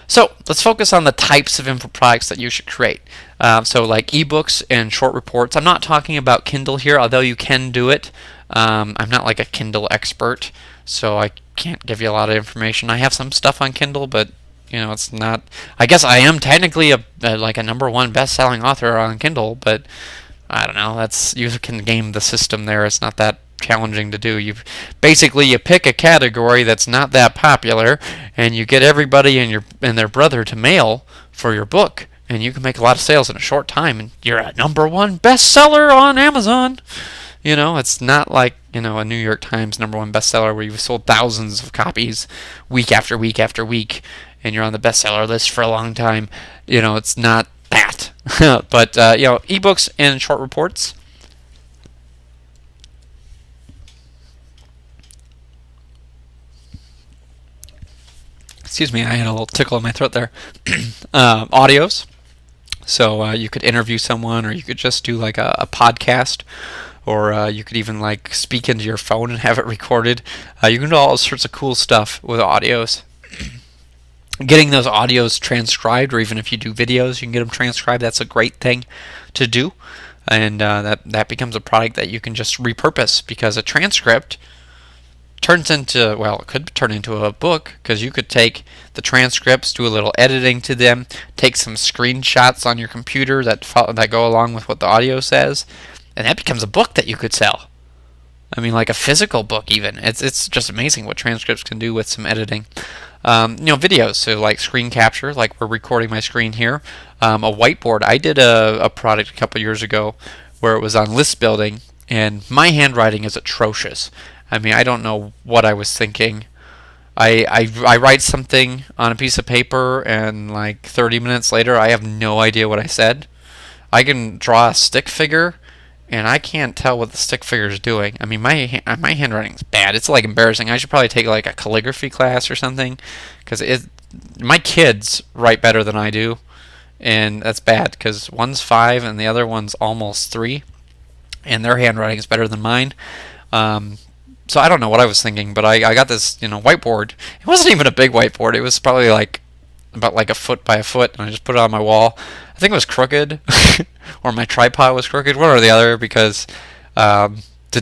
So let's focus on the types of info products that you should create. So ebooks and short reports. I'm not talking about Kindle here, although you can do it. I'm not a Kindle expert, so I can't give you a lot of information. I have some stuff on Kindle, but It's not. I guess I am technically like a #1 best-selling author on Kindle, but I don't know. You can game the system there. It's not that challenging to do. You pick a category that's not that popular, and you get everybody and their brother to mail for your book, and you can make a lot of sales in a short time, and you're a #1 bestseller on Amazon. It's not like a New York Times #1 bestseller where you've sold thousands of copies week after week after week, and you're on the bestseller list for a long time. It's not that. But ebooks and short reports. Excuse me, I had a little tickle in my throat there. Audios. So you could interview someone, or you could just do like a podcast, or you could even like speak into your phone and have it recorded. You can do all sorts of cool stuff with audios. Getting those audios transcribed, or even if you do videos, you can get them transcribed. That's a great thing to do, and that becomes a product that you can just repurpose, because a transcript turns into, it could turn into a book, because you could take the transcripts, do a little editing to them, take some screenshots on your computer that go along with what the audio says, and that becomes a book that you could sell. I mean, like a physical book even. It's just amazing what transcripts can do with some editing. Videos, so like screen capture, like we're recording my screen here. A whiteboard. I did a product a couple years ago where it was on list building, and my handwriting is atrocious. I mean, I don't know what I was thinking. I write something on a piece of paper, and like 30 minutes later, I have no idea what I said. I can draw a stick figure, and I can't tell what the stick figure is doing. I mean, my handwriting is bad. It's like embarrassing. I should probably take like a calligraphy class or something, because my kids write better than I do, and that's bad, because one's 5 and the other one's almost 3, and their handwriting is better than mine. So I don't know what I was thinking, but I got this whiteboard. It wasn't even a big whiteboard. It was probably like about like a foot by a foot, and I just put it on my wall. I think it was crooked, or my tripod was crooked, one or the other, because it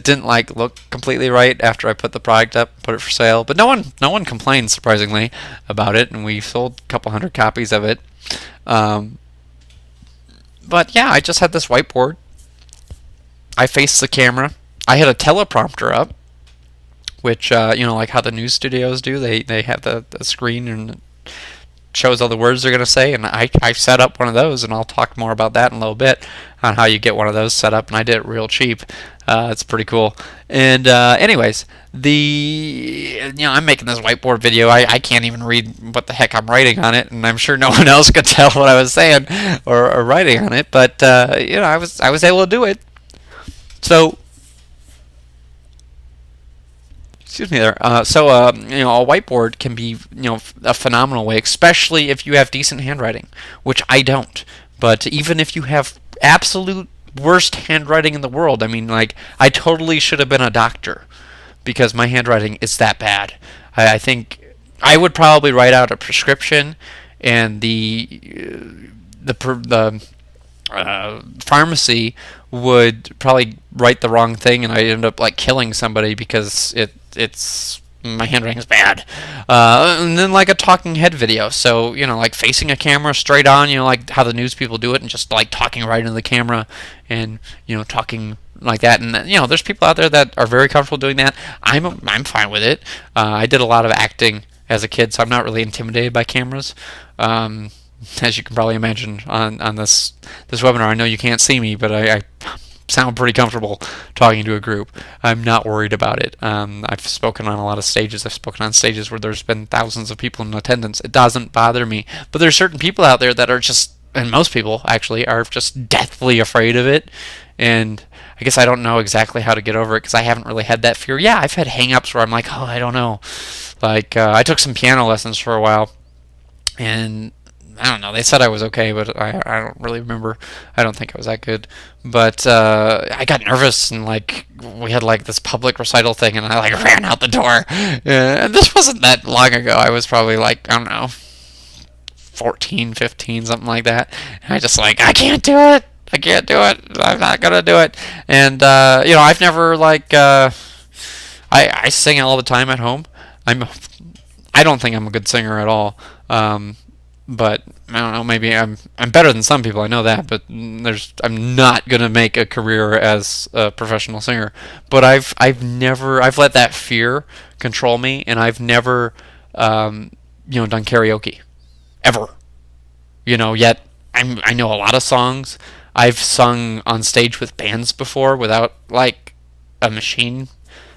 didn't like look completely right after I put the product up, put it for sale. But no one complained, surprisingly, about it, and we sold a couple hundred copies of it. But yeah, I just had this whiteboard. I faced the camera. I had a teleprompter up, which like how the news studios do. They have the screen, and it shows all the words they're going to say, and I set up one of those, and I'll talk more about that in a little bit on how you get one of those set up, and I did it real cheap. It's pretty cool. And anyways, I'm making this whiteboard video. I can't even read what the heck I'm writing on it, and I'm sure no one else could tell what I was saying or writing on it, but I was able to do it. So excuse me there. A whiteboard can be, a phenomenal way, especially if you have decent handwriting, which I don't. But even if you have absolute worst handwriting in the world, I mean, like, I totally should have been a doctor, because my handwriting is that bad. I think I would probably write out a prescription, and the pharmacy would probably write the wrong thing, and I'd end up like killing somebody because my handwriting is bad. And then like a talking head video, so like facing a camera straight on, like how the news people do it, and just like talking right into the camera, and talking like that. And there's people out there that are very comfortable doing that. I'm fine with it. I did a lot of acting as a kid, so I'm not really intimidated by cameras. As you can probably imagine on this webinar, I know you can't see me, but I sound pretty comfortable talking to a group. I'm not worried about it. I've spoken on a lot of stages. I've spoken on stages where there's been thousands of people in attendance. It doesn't bother me. But there's certain people out there that are just, and most people actually, are just deathly afraid of it. And I guess I don't know exactly how to get over it, because I haven't really had that fear. Yeah, I've had hang-ups where I'm like, I don't know. Like, I took some piano lessons for a while, and I don't know, they said I was okay, but I don't really remember. I don't think I was that good. But I got nervous, and like we had like this public recital thing, and I like ran out the door. And this wasn't that long ago. I was probably like, I don't know, 14, 15, something like that. And I just like, I can't do it. I can't do it. I'm not going to do it. And, I've never like, I sing all the time at home. I don't think I'm a good singer at all. But I don't know. Maybe I'm better than some people. I know that, but I'm not gonna make a career as a professional singer. But I've let that fear control me, and I've never done karaoke ever. Yet I know a lot of songs. I've sung on stage with bands before without like a machine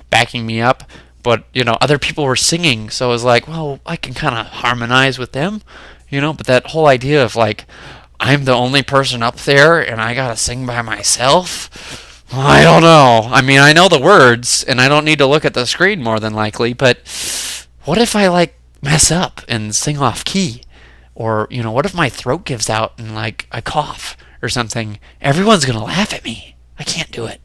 backing me up. But other people were singing, so I was like, well, I can kind of harmonize with them. But that whole idea of like, I'm the only person up there and I gotta sing by myself, I don't know. I mean, I know the words and I don't need to look at the screen more than likely, but what if I like mess up and sing off key? Or, what if my throat gives out and like I cough or something? Everyone's gonna laugh at me. I can't do it.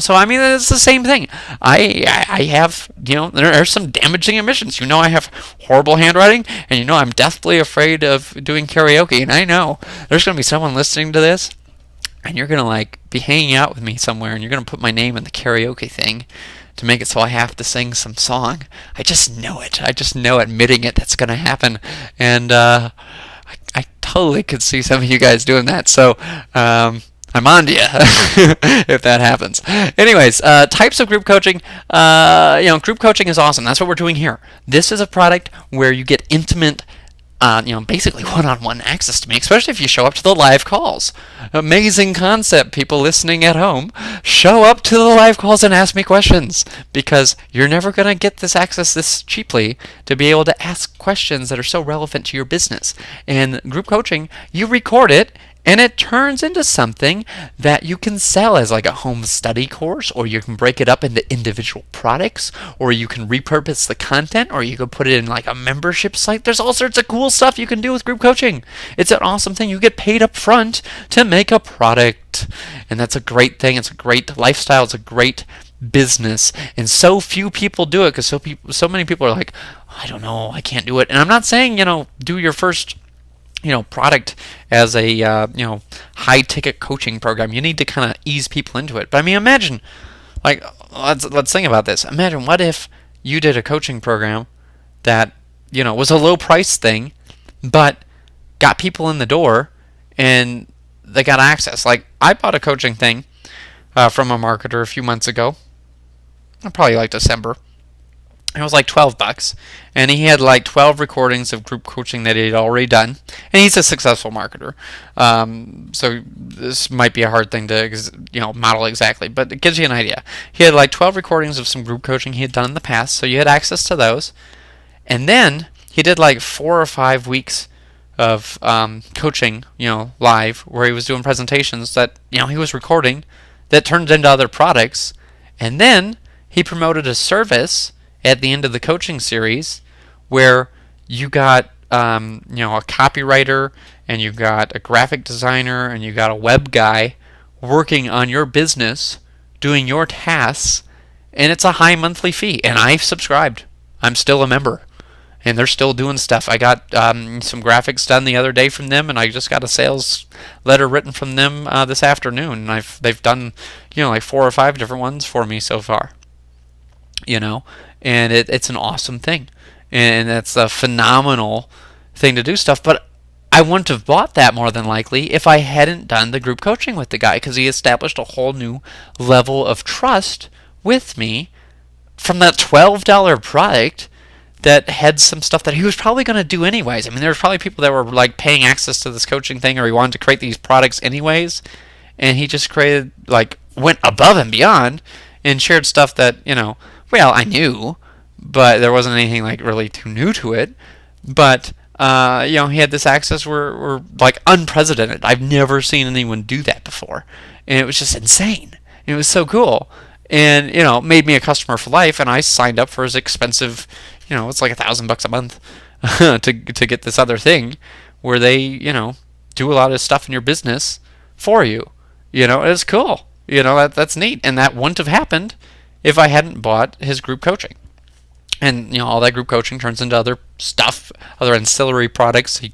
So I mean, it's the same thing. I have, there are some damaging omissions. I have horrible handwriting, and I'm deathly afraid of doing karaoke. And I know there's going to be someone listening to this, and you're going to like be hanging out with me somewhere, and you're going to put my name in the karaoke thing to make it so I have to sing some song. I just know it. I just know admitting it, that's going to happen. And I totally could see some of you guys doing that. So, I'm on to you if that happens. Anyways, types of group coaching. Group coaching is awesome. That's what we're doing here. This is a product where you get intimate, basically one-on-one access to me, especially if you show up to the live calls. Amazing concept, people listening at home. Show up to the live calls and ask me questions, because you're never going to get this access this cheaply to be able to ask questions that are so relevant to your business. And group coaching, you record it, and it turns into something that you can sell as like a home study course, or you can break it up into individual products, or you can repurpose the content, or you can put it in like a membership site. There's all sorts of cool stuff you can do with group coaching. It's an awesome thing. You get paid up front to make a product, and that's a great thing. It's a great lifestyle. It's a great business, and so few people do it because so many people are like, I don't know, I can't do it. And I'm not saying do your first product as a high ticket coaching program. You need to kind of ease people into it. But I mean, imagine, like, let's think about this. Imagine what if you did a coaching program that was a low price thing, but got people in the door and they got access. Like, I bought a coaching thing from a marketer a few months ago, probably like December. It was like $12, and he had like 12 recordings of group coaching that he had already done, and he's a successful marketer. So this might be a hard thing to model exactly, but it gives you an idea. He had like 12 recordings of some group coaching he had done in the past, so you had access to those. And then he did like 4 or 5 weeks of coaching, live, where he was doing presentations that he was recording that turned into other products, and then he promoted a service at the end of the coaching series where you got a copywriter, and you got a graphic designer, and you got a web guy working on your business, doing your tasks, and it's a high monthly fee. And I've subscribed. I'm still a member, and they're still doing stuff. I got some graphics done the other day from them, and I just got a sales letter written from them this afternoon. And they've done like 4 or 5 different ones for me so far. And it's an awesome thing, and it's a phenomenal thing to do stuff. But I wouldn't have bought that more than likely if I hadn't done the group coaching with the guy, because he established a whole new level of trust with me from that $12 product that had some stuff that he was probably going to do anyways. I mean, there were probably people that were like paying access to this coaching thing, or he wanted to create these products anyways, and he just went above and beyond and shared stuff that well, I knew, but there wasn't anything like really too new to it. But he had this access were like unprecedented. I've never seen anyone do that before, and it was just insane. It was so cool, and made me a customer for life. And I signed up for his expensive, it's like $1,000 a month to get this other thing where they do a lot of stuff in your business for you. It's cool. That's neat, and that wouldn't have happened if I hadn't bought his group coaching. And all that group coaching turns into other stuff, other ancillary products. He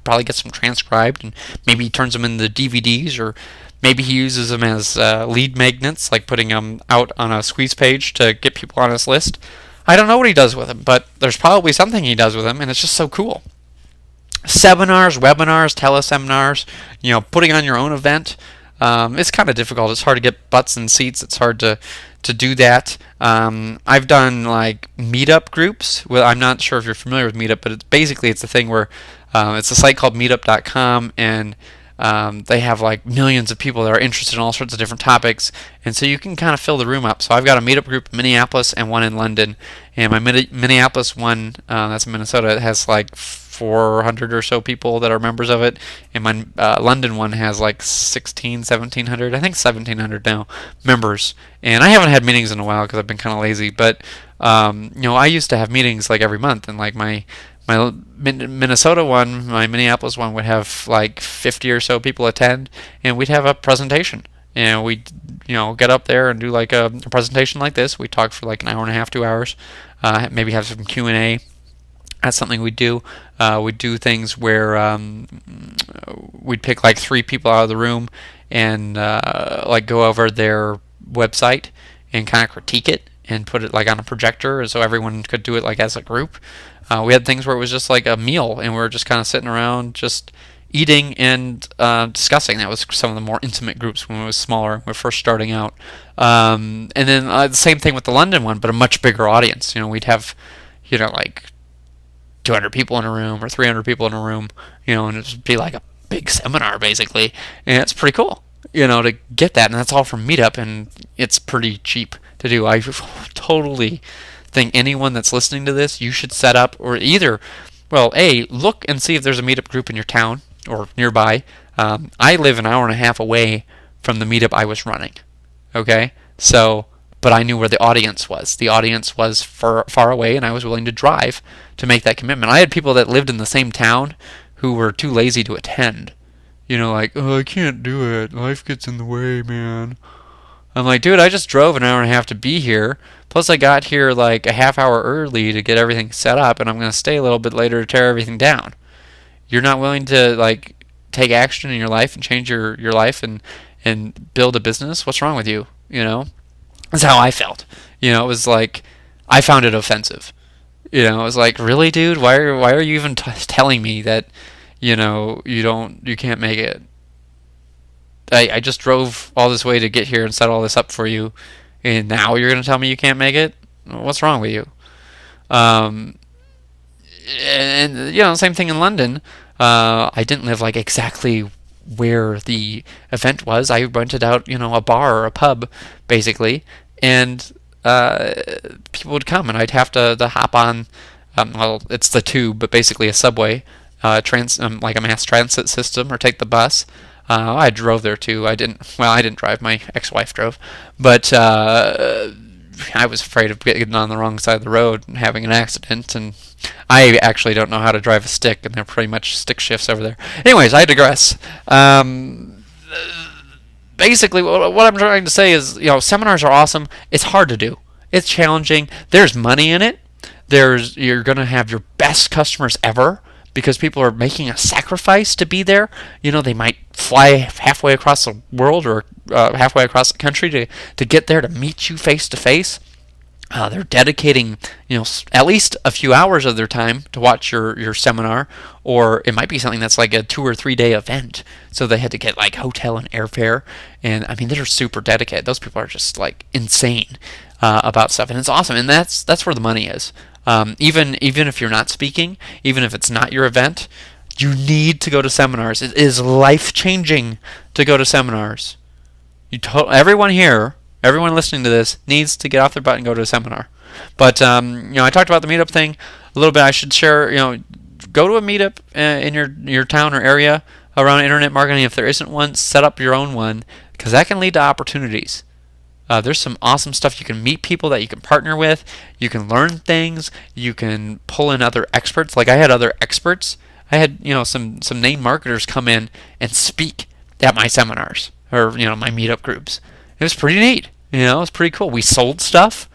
probably gets them transcribed, and maybe he turns them into DVDs, or maybe he uses them as lead magnets, like putting them out on a squeeze page to get people on his list. I don't know what he does with them, but there's probably something he does with them, and it's just so cool. Seminars, webinars, teleseminars, putting on your own event. It's kind of difficult. It's hard to get butts and seats. It's hard to do that. I've done like meetup groups. Well, I'm not sure if you're familiar with Meetup, but it's a thing where it's a site called meetup.com, and they have like millions of people that are interested in all sorts of different topics, and so you can kind of fill the room up. So I've got a meetup group in Minneapolis and one in London, and my Minneapolis one, that's in Minnesota, has like 400 or so people that are members of it, and my London one has like 1,700, I think 1,700 now, members. And I haven't had meetings in a while because I've been kind of lazy, but I used to have meetings like every month, and like my Minnesota one, my Minneapolis one would have like 50 or so people attend, and we'd have a presentation. And we'd get up there and do like a presentation like this. We talk for like an hour and a half, 2 hours, maybe have some Q&A. That's something we do. We'd do things where we'd pick like 3 people out of the room and like go over their website and kind of critique it and put it like on a projector so everyone could do it like as a group. We had things where it was just like a meal and we were just kind of sitting around just eating and discussing. That was some of the more intimate groups when it was smaller. We were first starting out. And then the same thing with the London one, but a much bigger audience. We'd have like 200 people in a room or 300 people in a room, and it'd be like a big seminar basically, and it's pretty cool, to get that, and that's all from Meetup, and it's pretty cheap to do. I totally think anyone that's listening to this, you should set up, or either, look and see if there's a Meetup group in your town or nearby. I live an hour and a half away from the Meetup I was running, okay, but I knew where the audience was. The audience was far away, and I was willing to drive to make that commitment. I had people that lived in the same town who were too lazy to attend. Like, oh, I can't do it. Life gets in the way, man. I'm like, dude, I just drove an hour and a half to be here. Plus, I got here like a half hour early to get everything set up, and I'm going to stay a little bit later to tear everything down. You're not willing to like take action in your life and change your life and build a business? What's wrong with you? That's how I felt. It was like I found it offensive. It was like, really, dude? Why are you even telling me that you can't make it? I just drove all this way to get here and set all this up for you, and now you're gonna tell me you can't make it? What's wrong with you? And same thing in London. I didn't live like exactly where the event was. I rented out, a bar or a pub, basically, and people would come, and I'd have to hop on, it's the tube, but basically a subway, like a mass transit system, or take the bus. I drove there too. I didn't drive. My ex-wife drove, but I was afraid of getting on the wrong side of the road and having an accident, and I actually don't know how to drive a stick, and they're pretty much stick shifts over there. Anyways, I digress. Basically, what I'm trying to say is, seminars are awesome. It's hard to do. It's challenging. There's money in it. You're going to have your best customers ever because people are making a sacrifice to be there. They might fly halfway across the world or halfway across the country to get there to meet you face to face. They're dedicating, at least a few hours of their time to watch your seminar, or it might be something that's like a 2 or 3 day event. So they had to get like hotel and airfare, and I mean they're super dedicated. Those people are just like insane about stuff, and it's awesome. And that's where the money is. Even if you're not speaking, even if it's not your event, you need to go to seminars. It is life-changing to go to seminars. Everyone here. Everyone listening to this needs to get off their butt and go to a seminar. But I talked about the meetup thing a little bit. I should share. Go to a meetup in your town or area around internet marketing. If there isn't one, set up your own one, because that can lead to opportunities. There's some awesome stuff. You can meet people that you can partner with. You can learn things. You can pull in other experts. Like I had other experts. I had some name marketers come in and speak at my seminars or my meetup groups. It was pretty neat. It was pretty cool. We sold stuff.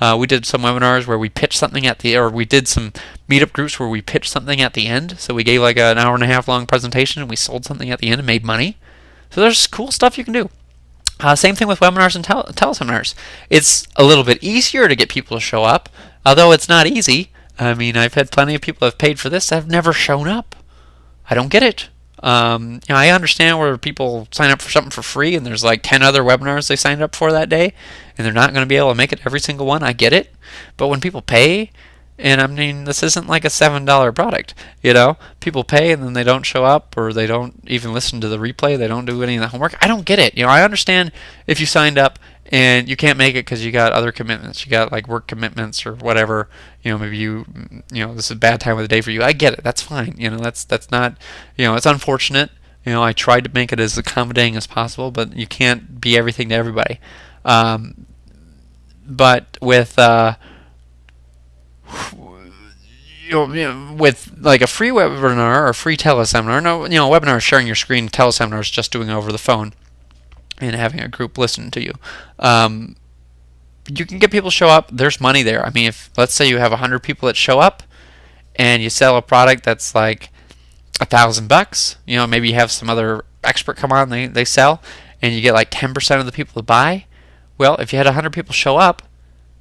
We did some webinars where we pitched something or we did some meetup groups where we pitched something at the end. So we gave like an hour and a half long presentation and we sold something at the end and made money. So there's cool stuff you can do. Same thing with webinars and teleseminars. It's a little bit easier to get people to show up. Although it's not easy. I mean, I've had plenty of people that have paid for this that have never shown up. I don't get it. I understand where people sign up for something for free and there's like 10 other webinars they signed up for that day and they're not going to be able to make it every single one. I get it. But when people pay, and I mean, this isn't like a $7 product, people pay and then they don't show up or they don't even listen to the replay. They don't do any of the homework. I don't get it. I understand if you signed up and you can't make it because you got other commitments. You got like work commitments or whatever. Maybe this is a bad time of the day for you. I get it. That's fine. That's not, it's unfortunate. I tried to make it as accommodating as possible, but you can't be everything to everybody. But with with like a free webinar or a free teleseminar, webinar is sharing your screen, teleseminar is just doing over the phone and having a group listen to you. You can get people to show up. There's money there. I mean, if let's say you have 100 people that show up and you sell a product that's like $1,000, maybe you have some other expert come on, they sell, and you get like 10% of the people to buy. Well, if you had 100 people show up,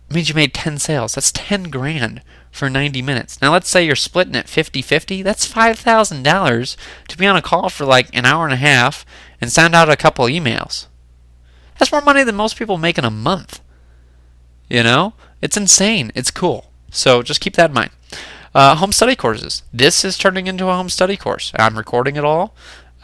it means you made 10 sales. That's 10 grand for 90 minutes. Now let's say you're splitting it 50-50. That's $5,000 to be on a call for like an hour and a half and send out a couple emails. That's more money than most people make in a month. It's insane. It's cool. So just keep that in mind. Home study courses. This is turning into a home study course. I'm recording it all.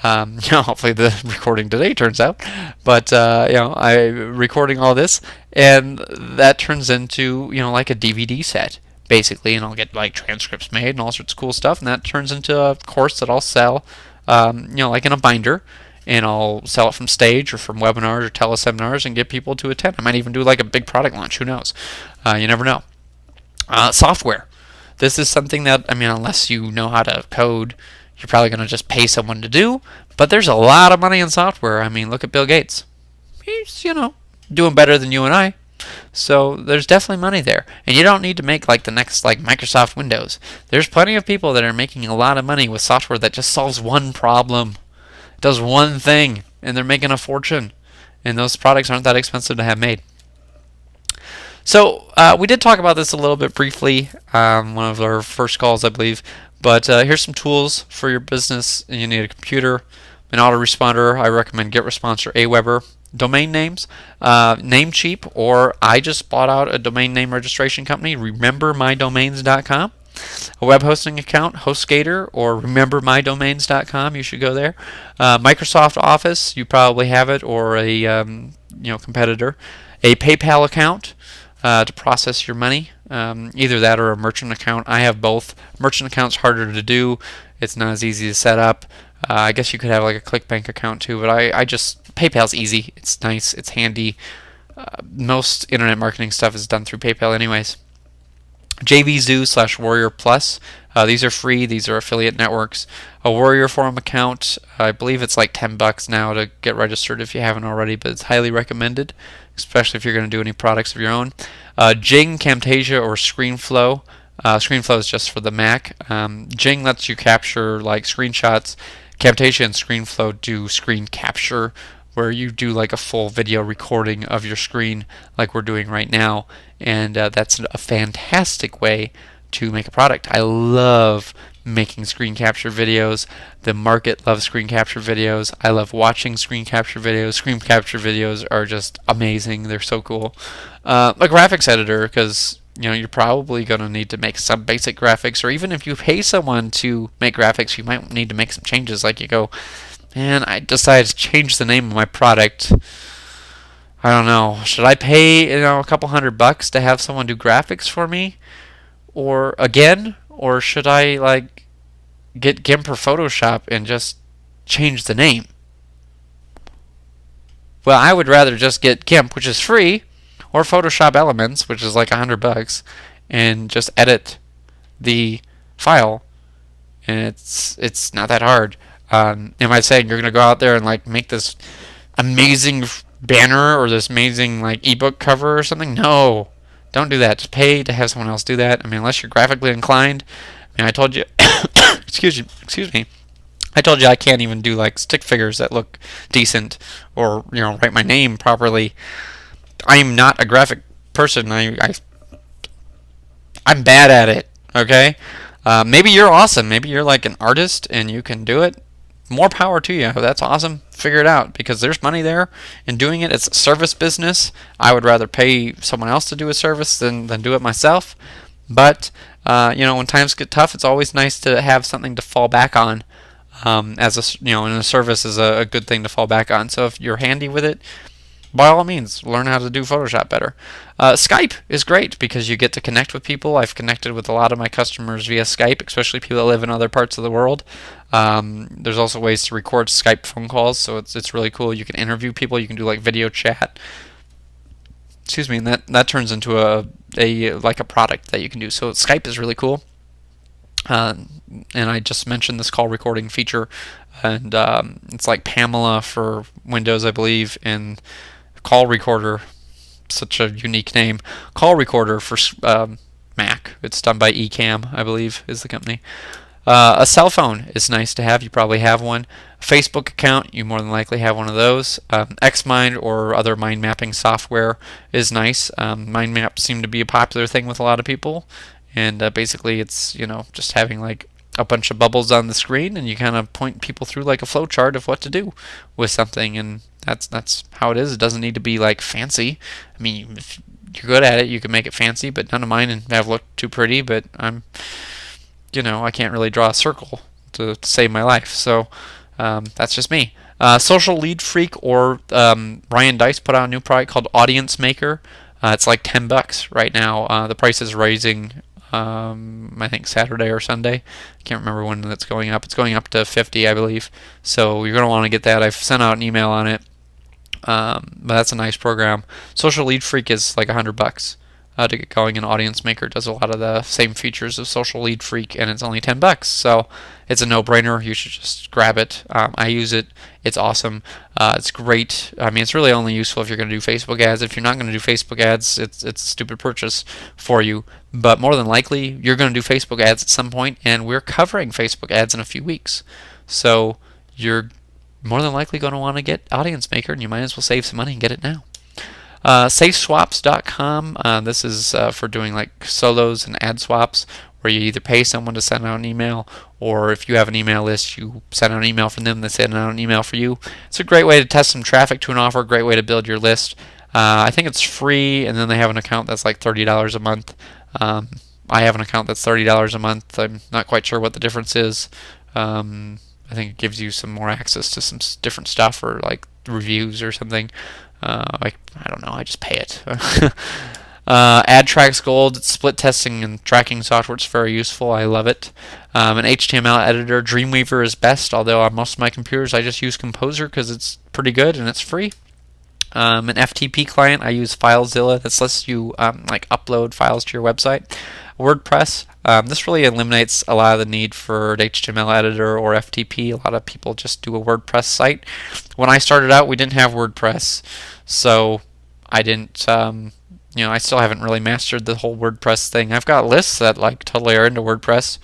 Hopefully the recording today turns out. But I'm recording all this, and that turns into like a DVD set basically, and I'll get like transcripts made and all sorts of cool stuff, and that turns into a course that I'll sell, like in a binder. And I'll sell it from stage or from webinars or teleseminars and get people to attend. I might even do like a big product launch. Who knows? You never know. Software. This is something that, unless you know how to code, you're probably going to just pay someone to do. But there's a lot of money in software. Look at Bill Gates. He's, doing better than you and I. So there's definitely money there. And you don't need to make like the next like Microsoft Windows. There's plenty of people that are making a lot of money with software that just solves one problem. Does one thing, and they're making a fortune, and those products aren't that expensive to have made. So we did talk about this a little bit briefly, one of our first calls, I believe, but here's some tools for your business. You need a computer, an autoresponder. I recommend GetResponse or Aweber. Domain names, Namecheap, or I just bought out a domain name registration company, remembermydomains.com. A web hosting account, HostGator or remembermydomains.com. You should go there. Microsoft Office, you probably have it, or a competitor. A PayPal account to process your money. Either that or a merchant account. I have both. Merchant account's harder to do. It's not as easy to set up. I guess you could have like a ClickBank account too, but I just PayPal's easy. It's nice. It's handy. Most internet marketing stuff is done through PayPal anyways. JVZoo/Warrior Plus. These are free. These are affiliate networks. A Warrior Forum account. I believe it's like $10 now to get registered if you haven't already, but it's highly recommended, especially if you're going to do any products of your own. Jing, Camtasia, or ScreenFlow. ScreenFlow is just for the Mac. Jing lets you capture like screenshots. Camtasia and ScreenFlow do screen capture, where you do like a full video recording of your screen like we're doing right now, and that's a fantastic way to make a product. I love making screen capture videos. The market loves screen capture videos. I love watching screen capture videos. Screen capture videos are just amazing. They're so cool. A graphics editor, because you're probably going to need to make some basic graphics, or even if you pay someone to make graphics, you might need to make some changes. Like you go, man, I decided to change the name of my product. I don't know. Should I pay a couple $100 to have someone do graphics for me, or should I like get GIMP or Photoshop and just change the name? Well, I would rather just get GIMP, which is free, or Photoshop Elements, which is like $100, and just edit the file, and it's not that hard. Am I saying you're going to go out there and like make this amazing banner or this amazing like ebook cover or something? No, don't do that. Just pay to have someone else do that. Unless you're graphically inclined. I told you, excuse me. I told you I can't even do like stick figures that look decent or write my name properly. I am not a graphic person. I I'm bad at it. Okay, maybe you're awesome. Maybe you're like an artist and you can do it. More power to you. That's awesome. Figure it out because there's money there in doing it. It's a service business. I would rather pay someone else to do a service than do it myself. But when times get tough, it's always nice to have something to fall back on. As a and a service is a good thing to fall back on. So if you're handy with it, by all means, learn how to do Photoshop better. Skype is great because you get to connect with people. I've connected with a lot of my customers via Skype, especially people that live in other parts of the world. There's also ways to record Skype phone calls, so it's really cool. You can interview people. You can do like video chat. Excuse me, and that turns into a product that you can do. So Skype is really cool. And I just mentioned this call recording feature, and it's like Pamela for Windows, I believe, and Call Recorder, such a unique name. Call Recorder for Mac. It's done by Ecamm, I believe, is the company. A cell phone is nice to have. You probably have one. A Facebook account, you more than likely have one of those. Xmind or other mind mapping software is nice. Mind maps seem to be a popular thing with a lot of people. And basically it's, just having like a bunch of bubbles on the screen, and you kind of point people through like a flow chart of what to do with something, and that's how it is. It doesn't need to be like fancy. I mean, if you're good at it, you can make it fancy, but none of mine have looked too pretty, but I can't really draw a circle to save my life. So that's just me. Social Lead Freak or Ryan Dice put out a new product called Audience Maker. It's like $10 right now. The price is rising. I think Saturday or Sunday. I can't remember when that's going up. It's going up to 50, I believe. So you're going to want to get that. I've sent out an email on it. But that's a nice program. Social Lead Freak is like $100 to get going, and Audience Maker does a lot of the same features of Social Lead Freak, and it's only $10. So it's a no-brainer. You should just grab it. I use it. It's awesome. It's great. I mean, it's really only useful if you're going to do Facebook ads. If you're not going to do Facebook ads, it's a stupid purchase for you. But more than likely, you're going to do Facebook ads at some point, and we're covering Facebook ads in a few weeks. So you're more than likely going to want to get Audience Maker, and you might as well save some money and get it now. SafeSwaps.com. This is for doing like solos and ad swaps, where you either pay someone to send out an email, or if you have an email list, you send out an email from them, they send out an email for you. It's a great way to test some traffic to an offer, a great way to build your list. I think it's free, and then they have an account that's like $30 a month. I have an account that's $30 a month. I'm not quite sure what the difference is. I think it gives you some more access to some different stuff, or like reviews or something. I don't know. I just pay it. AdTrax Gold, it's split testing and tracking software. It's very useful. I love it. An HTML editor, Dreamweaver is best, although on most of my computers I just use Composer because it's pretty good and it's free. An FTP client, I use FileZilla. This lets you like upload files to your website. WordPress, this really eliminates a lot of the need for an HTML editor or FTP. A lot of people just do a WordPress site. When I started out, we didn't have WordPress, so I didn't, I still haven't really mastered the whole WordPress thing. I've got lists that like totally are into WordPress,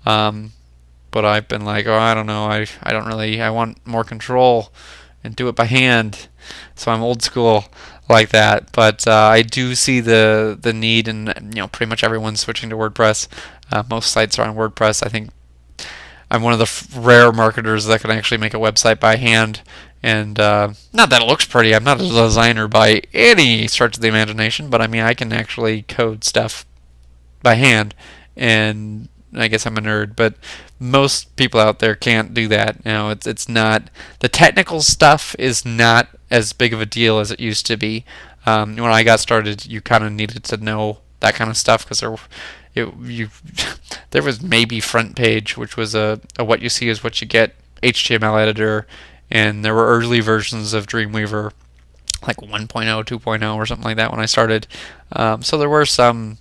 but I've been like, I don't know, I want more control and do it by hand. So I'm old school like that, but I do see the need, and pretty much everyone's switching to WordPress. Most sites are on WordPress. I think I'm one of the rare marketers that can actually make a website by hand, and not that it looks pretty. I'm not a designer by any stretch of the imagination, but I mean I can actually code stuff by hand, and I guess I'm a nerd, but most people out there can't do that. It's not, the technical stuff is not as big of a deal as it used to be. When I got started, you kind of needed to know that kind of stuff because there was maybe Front Page, which was a what you see is what you get HTML editor, and there were early versions of Dreamweaver, like 1.0, 2.0, or something like that when I started. So there were some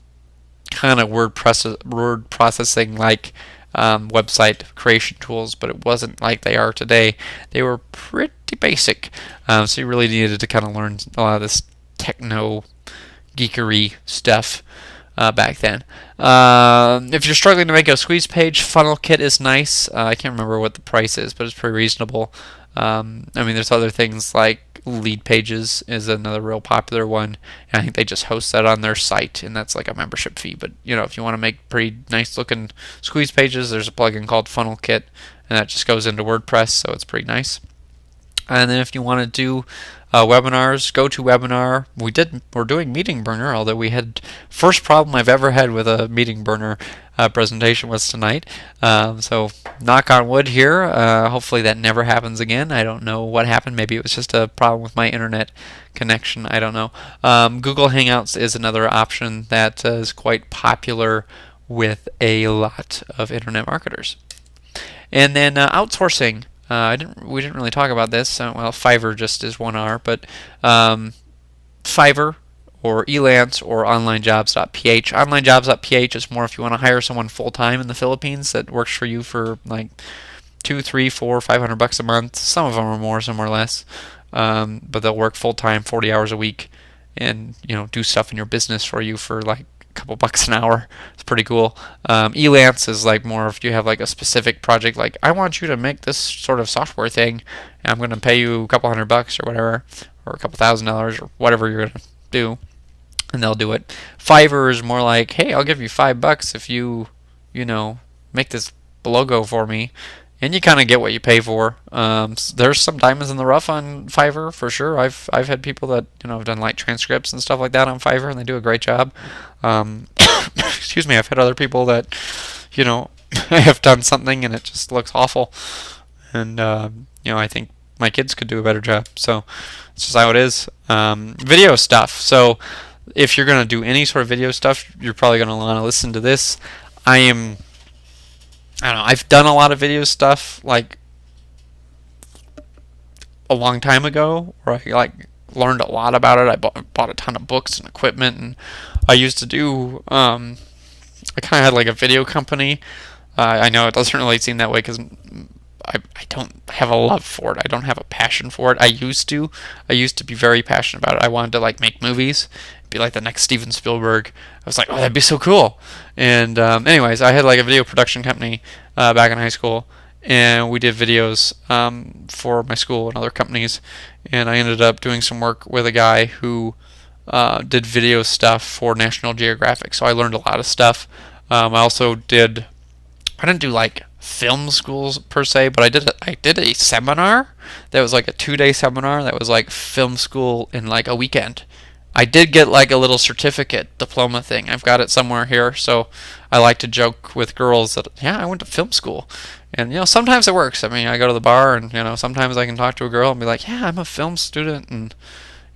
kind of word processing like website creation tools, but it wasn't like they are today. They were pretty basic, so you really needed to kind of learn a lot of this techno geekery stuff back then. If you're struggling to make a squeeze page, Funnel Kit is nice. I can't remember what the price is, but it's pretty reasonable. I mean, there's other things like Lead Pages is another real popular one, and I think they just host that on their site, and that's like a membership fee. But if you want to make pretty nice looking squeeze pages, there's a plugin called Funnel Kit, and that just goes into WordPress, so it's pretty nice. And then if you want to do webinars, GoToWebinar. We're doing Meeting Burner, although we had first problem I've ever had with a Meeting Burner presentation was tonight. So knock on wood here. Hopefully that never happens again. I don't know what happened. Maybe it was just a problem with my internet connection. I don't know. Google Hangouts is another option that is quite popular with a lot of internet marketers. And then outsourcing. We didn't really talk about this. Well, Fiverr just is 1R, but Fiverr or Elance or onlinejobs.ph. Onlinejobs.ph is more if you want to hire someone full time in the Philippines that works for you for like $200, $300, $400, $500 a month. Some of them are more, some are less, but they'll work full time, 40 hours a week, and do stuff in your business for you for like a couple bucks an hour. It's pretty cool. Elance is like more if you have like a specific project, like I want you to make this sort of software thing, and I'm going to pay you a couple $100 or whatever, or a couple $1,000 or whatever you're going to do, and they'll do it. Fiverr is more like, hey, I'll give you $5 if you make this logo for me, and you kind of get what you pay for. There's some diamonds in the rough on Fiverr for sure. I've had people that have done like transcripts and stuff like that on Fiverr, and they do a great job. Excuse me. I've had other people that have done something and it just looks awful, and I think my kids could do a better job. So it's just how it is. Video stuff. So if you're going to do any sort of video stuff, you're probably going to want to listen to this. I don't know, I've done a lot of video stuff like a long time ago, where I like learned a lot about it. I bought a ton of books and equipment, and I used to do I kind of had like a video company. I know it doesn't really seem that way because I don't have a love for it. I don't have a passion for it. I used to be very passionate about it. I wanted to like make movies, be like the next Steven Spielberg. I was like, oh, that'd be so cool. And anyways, I had like a video production company back in high school, and we did videos for my school and other companies. And I ended up doing some work with a guy who did video stuff for National Geographic. So I learned a lot of stuff. I also didn't do like film schools per se, but I did a seminar that was like a 2-day seminar that was like film school in like a weekend. I did get like a little certificate diploma thing. I've got it somewhere here, so I like to joke with girls that I went to film school. And sometimes it works. I mean, I go to the bar and sometimes I can talk to a girl and be like, yeah, I'm a film student, and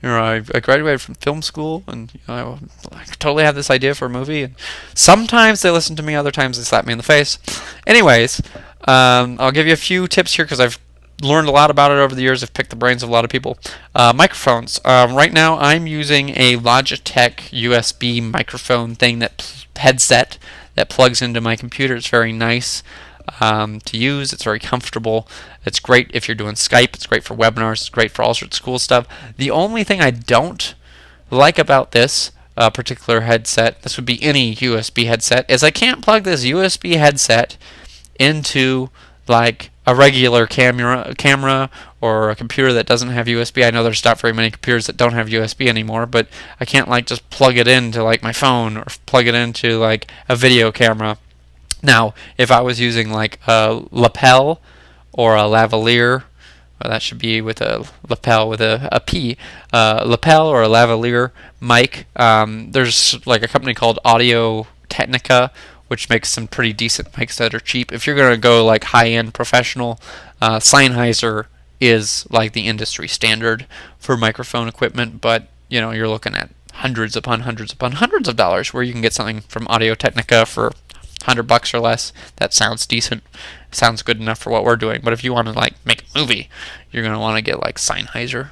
I graduated from film school, and I totally have this idea for a movie. And sometimes they listen to me, other times they slap me in the face. Anyways, I'll give you a few tips here because I've learned a lot about it over the years. I've picked the brains of a lot of people. Microphones. Right now I'm using a Logitech USB microphone thing, headset that plugs into my computer. It's very nice to use. It's very comfortable. It's great if you're doing Skype. It's great for webinars. It's great for all sorts of cool stuff. The only thing I don't like about this particular headset, this would be any USB headset, is I can't plug this USB headset into like a regular camera or a computer that doesn't have USB. I know there's not very many computers that don't have USB anymore, but I can't like just plug it into like my phone or plug it into like a video camera. Now, if I was using like a lapel or a lavalier, well, that should be with a lapel with a P, lapel or a lavalier mic, there's like a company called Audio Technica, which makes some pretty decent mics that are cheap. If you're going to go like high-end professional, Sennheiser is like the industry standard for microphone equipment, but you're looking at hundreds upon hundreds upon hundreds of dollars, where you can get something from Audio Technica for $100 or less that sounds decent, sounds good enough for what we're doing. But if you want to like make a movie, you're going to want to get like Sennheiser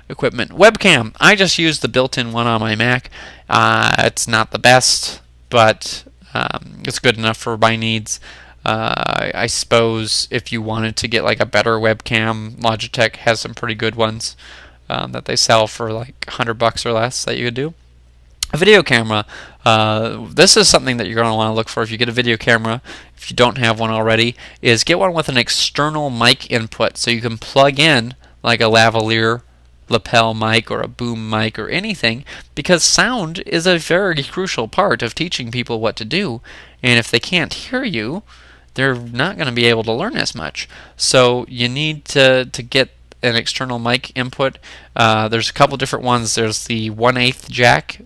equipment. Webcam, I just use the built-in one on my Mac. It's not the best, but it's good enough for my needs. I suppose if you wanted to get like a better webcam, Logitech has some pretty good ones that they sell for like $100 or less that you could do. A video camera. This is something that you're going to want to look for if you get a video camera, if you don't have one already, is get one with an external mic input, so you can plug in like a lavalier lapel mic or a boom mic or anything, because sound is a very crucial part of teaching people what to do. And if they can't hear you, they're not going to be able to learn as much. So you need to get an external mic input. There's a couple different ones. There's the 1/8 jack,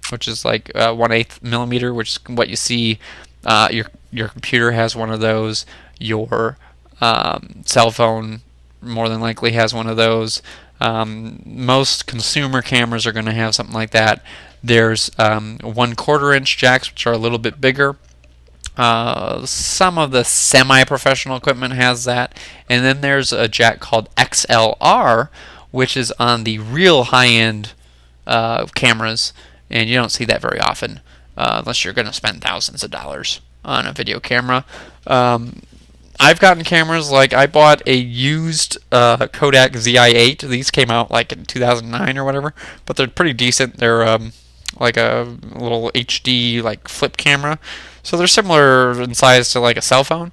which is like 1/8 millimeter, which is what you see. Your computer has one of those. Your cell phone more than likely has one of those. Most consumer cameras are going to have something like that. There's 1/4 inch jacks, which are a little bit bigger. Some of the semi-professional equipment has that, and then there's a jack called XLR, which is on the real high-end cameras, and you don't see that very often unless you're going to spend thousands of dollars on a video camera. I've gotten cameras, like I bought a used Kodak ZI-8. These came out like in 2009 or whatever, but they're pretty decent. They're like a little HD like flip camera. So they're similar in size to like a cell phone,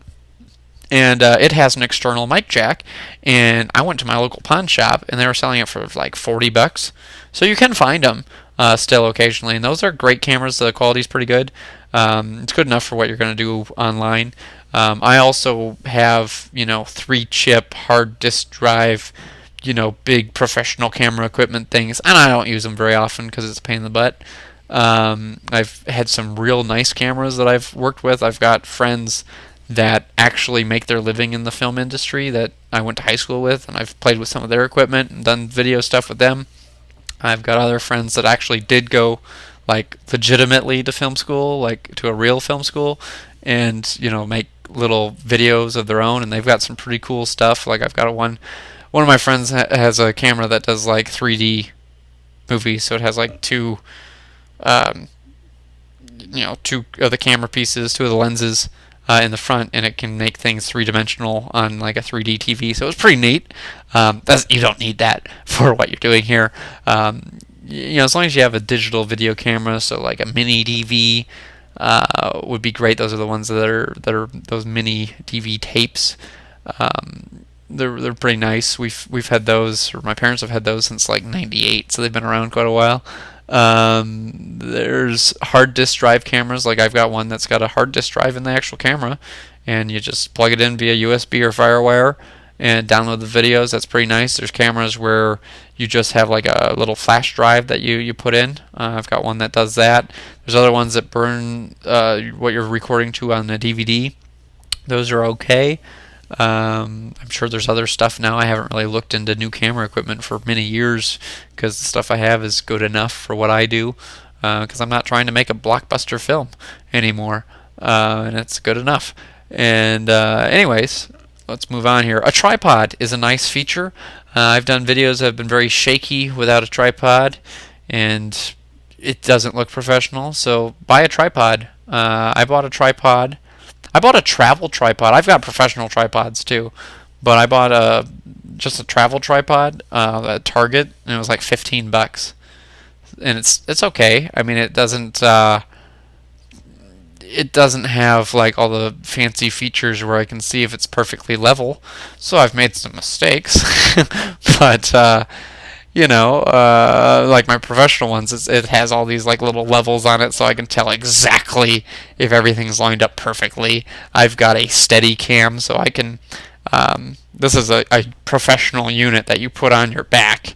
and it has an external mic jack. And I went to my local pawn shop, and they were selling it for like $40. So you can find them still occasionally, and those are great cameras. The quality's pretty good. It's good enough for what you're going to do online. I also have 3-chip hard disk drive, big professional camera equipment things, and I don't use them very often because it's a pain in the butt. I've had some real nice cameras that I've worked with. I've got friends that actually make their living in the film industry that I went to high school with, and I've played with some of their equipment and done video stuff with them. I've got other friends that actually did go like legitimately to film school, like to a real film school, and make little videos of their own, and they've got some pretty cool stuff. Like I've got one of my friends has a camera that does like 3D movies, so it has like two of the camera pieces, two of the lenses in the front, and it can make things three-dimensional on like a 3D TV. So it's pretty neat. You don't need that for what you're doing here. As long as you have a digital video camera, so like a mini DV would be great. Those are the ones that are those mini DV tapes. They're pretty nice. We've had those, or my parents have had those since like '98, so they've been around quite a while. There's hard disk drive cameras. Like I've got one that's got a hard disk drive in the actual camera, and you just plug it in via USB or FireWire and download the videos. That's pretty nice. There's cameras where you just have like a little flash drive that you put in. I've got one that does that. There's other ones that burn what you're recording to on a DVD. Those are okay. I'm sure there's other stuff now. I haven't really looked into new camera equipment for many years because the stuff I have is good enough for what I do, because I'm not trying to make a blockbuster film anymore, and it's good enough. And anyways, let's move on here. A tripod is a nice feature. I've done videos that have been very shaky without a tripod, and it doesn't look professional. So buy a tripod. I bought a tripod. I bought a travel tripod. I've got professional tripods too, but I bought just a travel tripod at Target, and it was like $15, and it's okay. I mean, it doesn't have like all the fancy features where I can see if it's perfectly level. So I've made some mistakes, but like my professional ones, it has all these like little levels on it, so I can tell exactly if everything's lined up perfectly. I've got a steady cam, so I can this is a professional unit that you put on your back,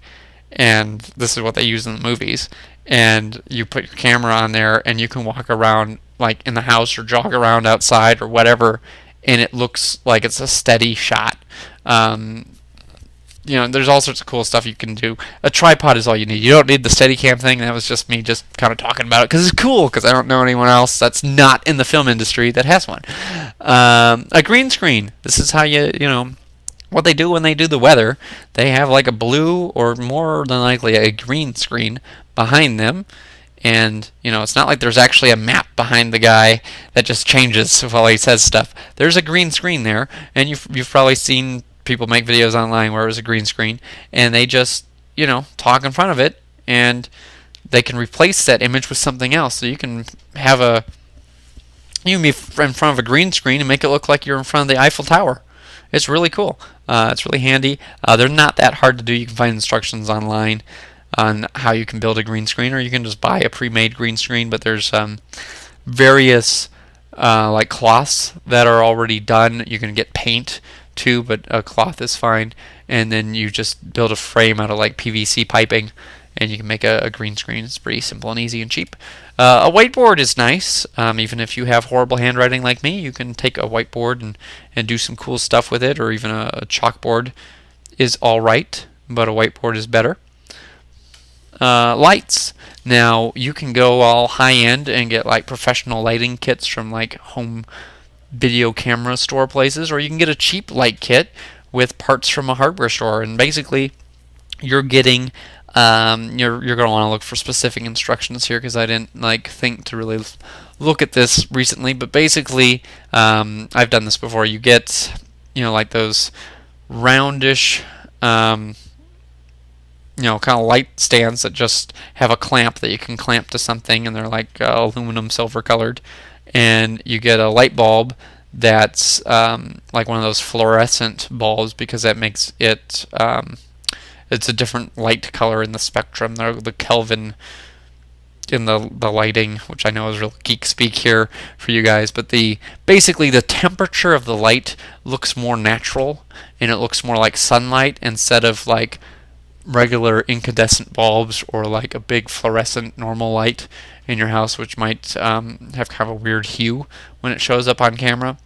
and this is what they use in the movies, and you put your camera on there, and you can walk around like in the house or jog around outside or whatever, and it looks like it's a steady shot. There's all sorts of cool stuff you can do. A tripod is all you need. You don't need the Steadicam thing. That was just me just kind of talking about it because it's cool, because I don't know anyone else that's not in the film industry that has one. A green screen. This is how what they do when they do the weather. They have like a blue or more than likely a green screen behind them. And, it's not like there's actually a map behind the guy that just changes while he says stuff. There's a green screen there, and you've probably seen people make videos online where it was a green screen, and they just, talk in front of it, and they can replace that image with something else. So you can be in front of a green screen and make it look like you're in front of the Eiffel Tower. It's really cool. It's really handy. They're not that hard to do. You can find instructions online on how you can build a green screen, or you can just buy a pre-made green screen. But there's various like cloths that are already done. You can get paint too, but a cloth is fine. And then you just build a frame out of like PVC piping, and you can make a green screen. It's pretty simple and easy and cheap. A whiteboard is nice. Even if you have horrible handwriting like me, you can take a whiteboard and do some cool stuff with it, or even a chalkboard is alright, but a whiteboard is better. Lights. Now, you can go all high-end and get like professional lighting kits from like home video camera store places, or you can get a cheap light kit with parts from a hardware store, and basically you're getting you're going to want to look for specific instructions here, because I didn't like think to really look at this recently, but basically I've done this before. You get like those roundish kind of light stands that just have a clamp that you can clamp to something, and they're like aluminum silver colored, and you get a light bulb that's like one of those fluorescent bulbs, because that makes it it's a different light color in the spectrum. The Kelvin in the lighting, which I know is real geek speak here for you guys, but basically the temperature of the light looks more natural, and it looks more like sunlight instead of like regular incandescent bulbs or like a big fluorescent normal light in your house, which might have kind of a weird hue when it shows up on camera.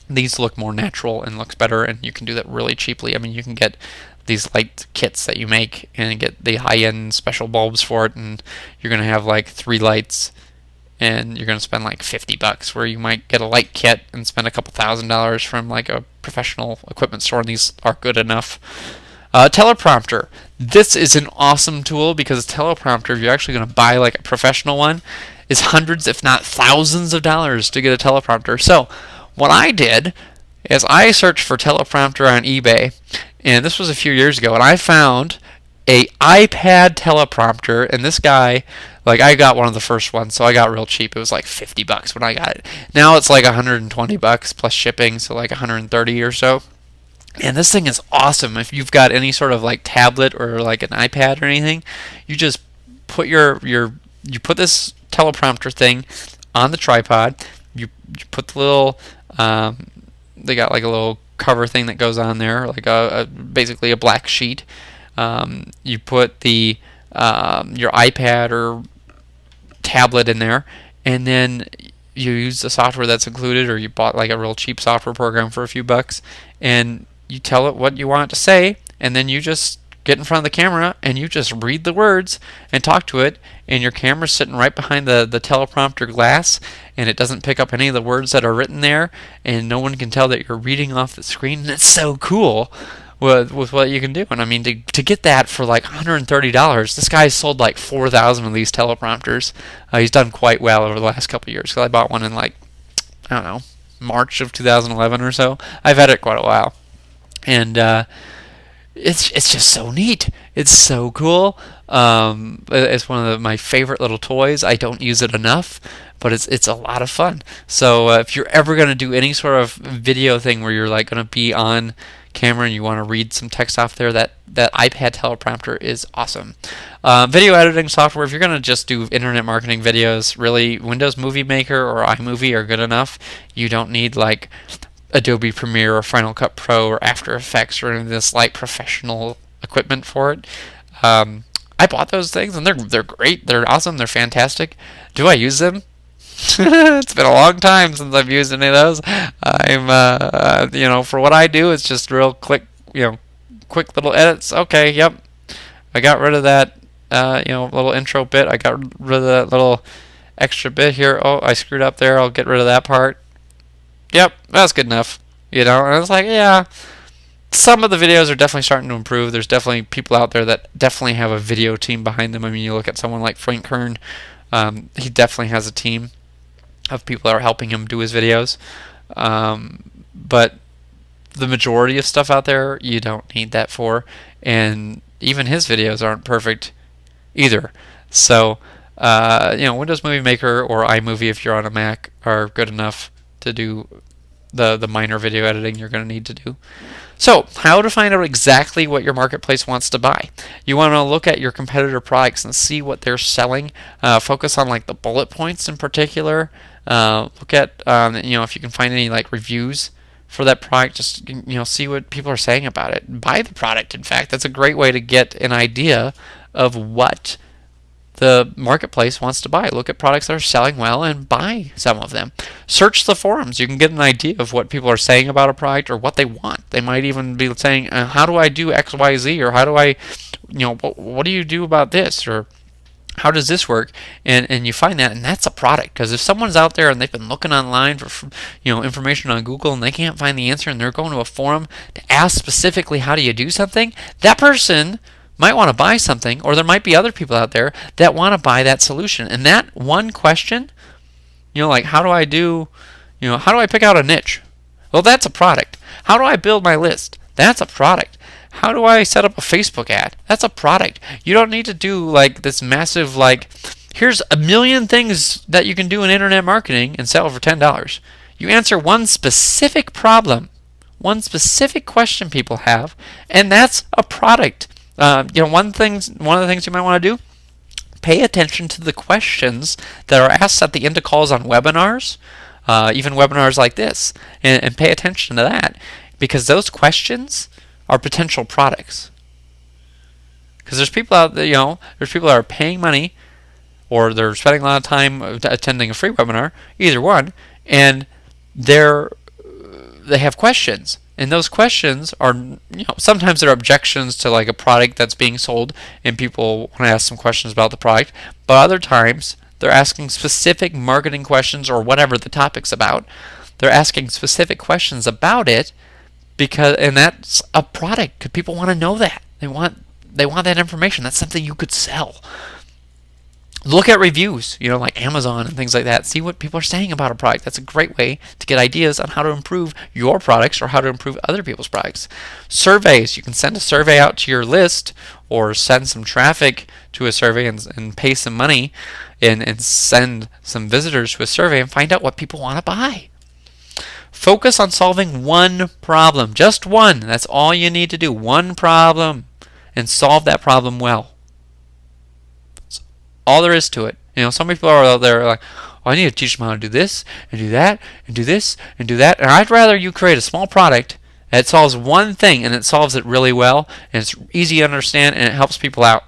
These look more natural and looks better, and you can do that really cheaply. I mean, you can get these light kits that you make and get the high-end special bulbs for it, and you're going to have like 3 lights, and you're going to spend like $50, where you might get a light kit and spend a couple $1,000s from like a professional equipment store, and these are good enough. Teleprompter. This is an awesome tool, because a teleprompter, if you're actually going to buy like a professional one, is hundreds if not thousands of dollars to get a teleprompter. So what I did is I searched for teleprompter on eBay, and this was a few years ago, and I found a iPad teleprompter, and this guy, like, I got one of the first ones, so I got real cheap. It was like $50 when I got it. Now it's like $120 plus shipping, so like $130 or so. And this thing is awesome. If you've got any sort of like tablet or like an iPad or anything, you just put you put this teleprompter thing on the tripod. You put the little they got like a little cover thing that goes on there, like basically a black sheet. You put the your iPad or tablet in there, and then you use the software that's included, or you bought like a real cheap software program for a few bucks, and you tell it what you want it to say, and then you just get in front of the camera and you just read the words and talk to it, and your camera's sitting right behind the teleprompter glass, and it doesn't pick up any of the words that are written there, and no one can tell that you're reading off the screen. And it's so cool with what you can do. And I mean, to get that for like $130, this guy's sold like 4,000 of these teleprompters. He's done quite well over the last couple of years, because I bought one in like, I don't know, March of 2011 or so. I've had it quite a while, and it's just so neat. It's so cool. It's one of my favorite little toys. I don't use it enough, but it's a lot of fun. So if you're ever going to do any sort of video thing where you're like going to be on camera and you want to read some text off there, that iPad teleprompter is awesome. Video editing software, if you're going to just do internet marketing videos, really Windows Movie Maker or iMovie are good enough. You don't need like Adobe Premiere or Final Cut Pro or After Effects or any of this like professional equipment for it. I bought those things, and they're great. They're awesome. They're fantastic. Do I use them? It's been a long time since I've used any of those. I'm for what I do, it's just real quick little edits. Okay, yep. I got rid of that little intro bit. I got rid of that little extra bit here. Oh, I screwed up there. I'll get rid of that part. Yep, that's good enough. And it's like, yeah, some of the videos are definitely starting to improve. There's definitely people out there that definitely have a video team behind them. I mean, you look at someone like Frank Kern. He definitely has a team of people that are helping him do his videos. But the majority of stuff out there, you don't need that for. And even his videos aren't perfect either. So, Windows Movie Maker or iMovie, if you're on a Mac, are good enough to do the minor video editing you're going to need to do. So, how to find out exactly what your marketplace wants to buy. You want to look at your competitor products and see what they're selling. Focus on like the bullet points in particular. Look at if you can find any like reviews for that product. Just see what people are saying about it. Buy the product. In fact, that's a great way to get an idea of what the marketplace wants to buy. Look at products that are selling well and buy some of them. Search the forums. You can get an idea of what people are saying about a product or what they want. They might even be saying, how do I do XYZ, or how do I, what do you do about this, or how does this work? And you find that, and that's a product. Because if someone's out there and they've been looking online for information on Google and they can't find the answer, and they're going to a forum to ask specifically how do you do something, that person might want to buy something, or there might be other people out there that want to buy that solution. And that one question, like how do I pick out a niche? Well, that's a product. How do I build my list? That's a product. How do I set up a Facebook ad? That's a product. You don't need to do like this massive here's a million things that you can do in internet marketing and sell for $10. You answer one specific problem, one specific question people have, and that's a product. One of the things you might want to do, pay attention to the questions that are asked at the end of calls on webinars, even webinars like this, and pay attention to that, because those questions are potential products. Because there's people out there, there's people that are paying money, or they're spending a lot of time attending a free webinar, either one, and they have questions. And those questions are, sometimes they're objections to like a product that's being sold, and people want to ask some questions about the product. But other times, they're asking specific marketing questions, or whatever the topic's about. They're asking specific questions about it, and that's a product. Because people want to know that. They want that information. That's something you could sell. Look at reviews, like Amazon and things like that. See what people are saying about a product. That's a great way to get ideas on how to improve your products or how to improve other people's products. Surveys. You can send a survey out to your list, or send some traffic to a survey and pay some money and send some visitors to a survey and find out what people want to buy. Focus on solving one problem. Just one. That's all you need to do. One problem. And solve that problem well. All there is to it. Some people are out there like, I need to teach them how to do this, and do that, and do this, and do that. And I'd rather you create a small product that solves one thing, and it solves it really well, and it's easy to understand, and it helps people out.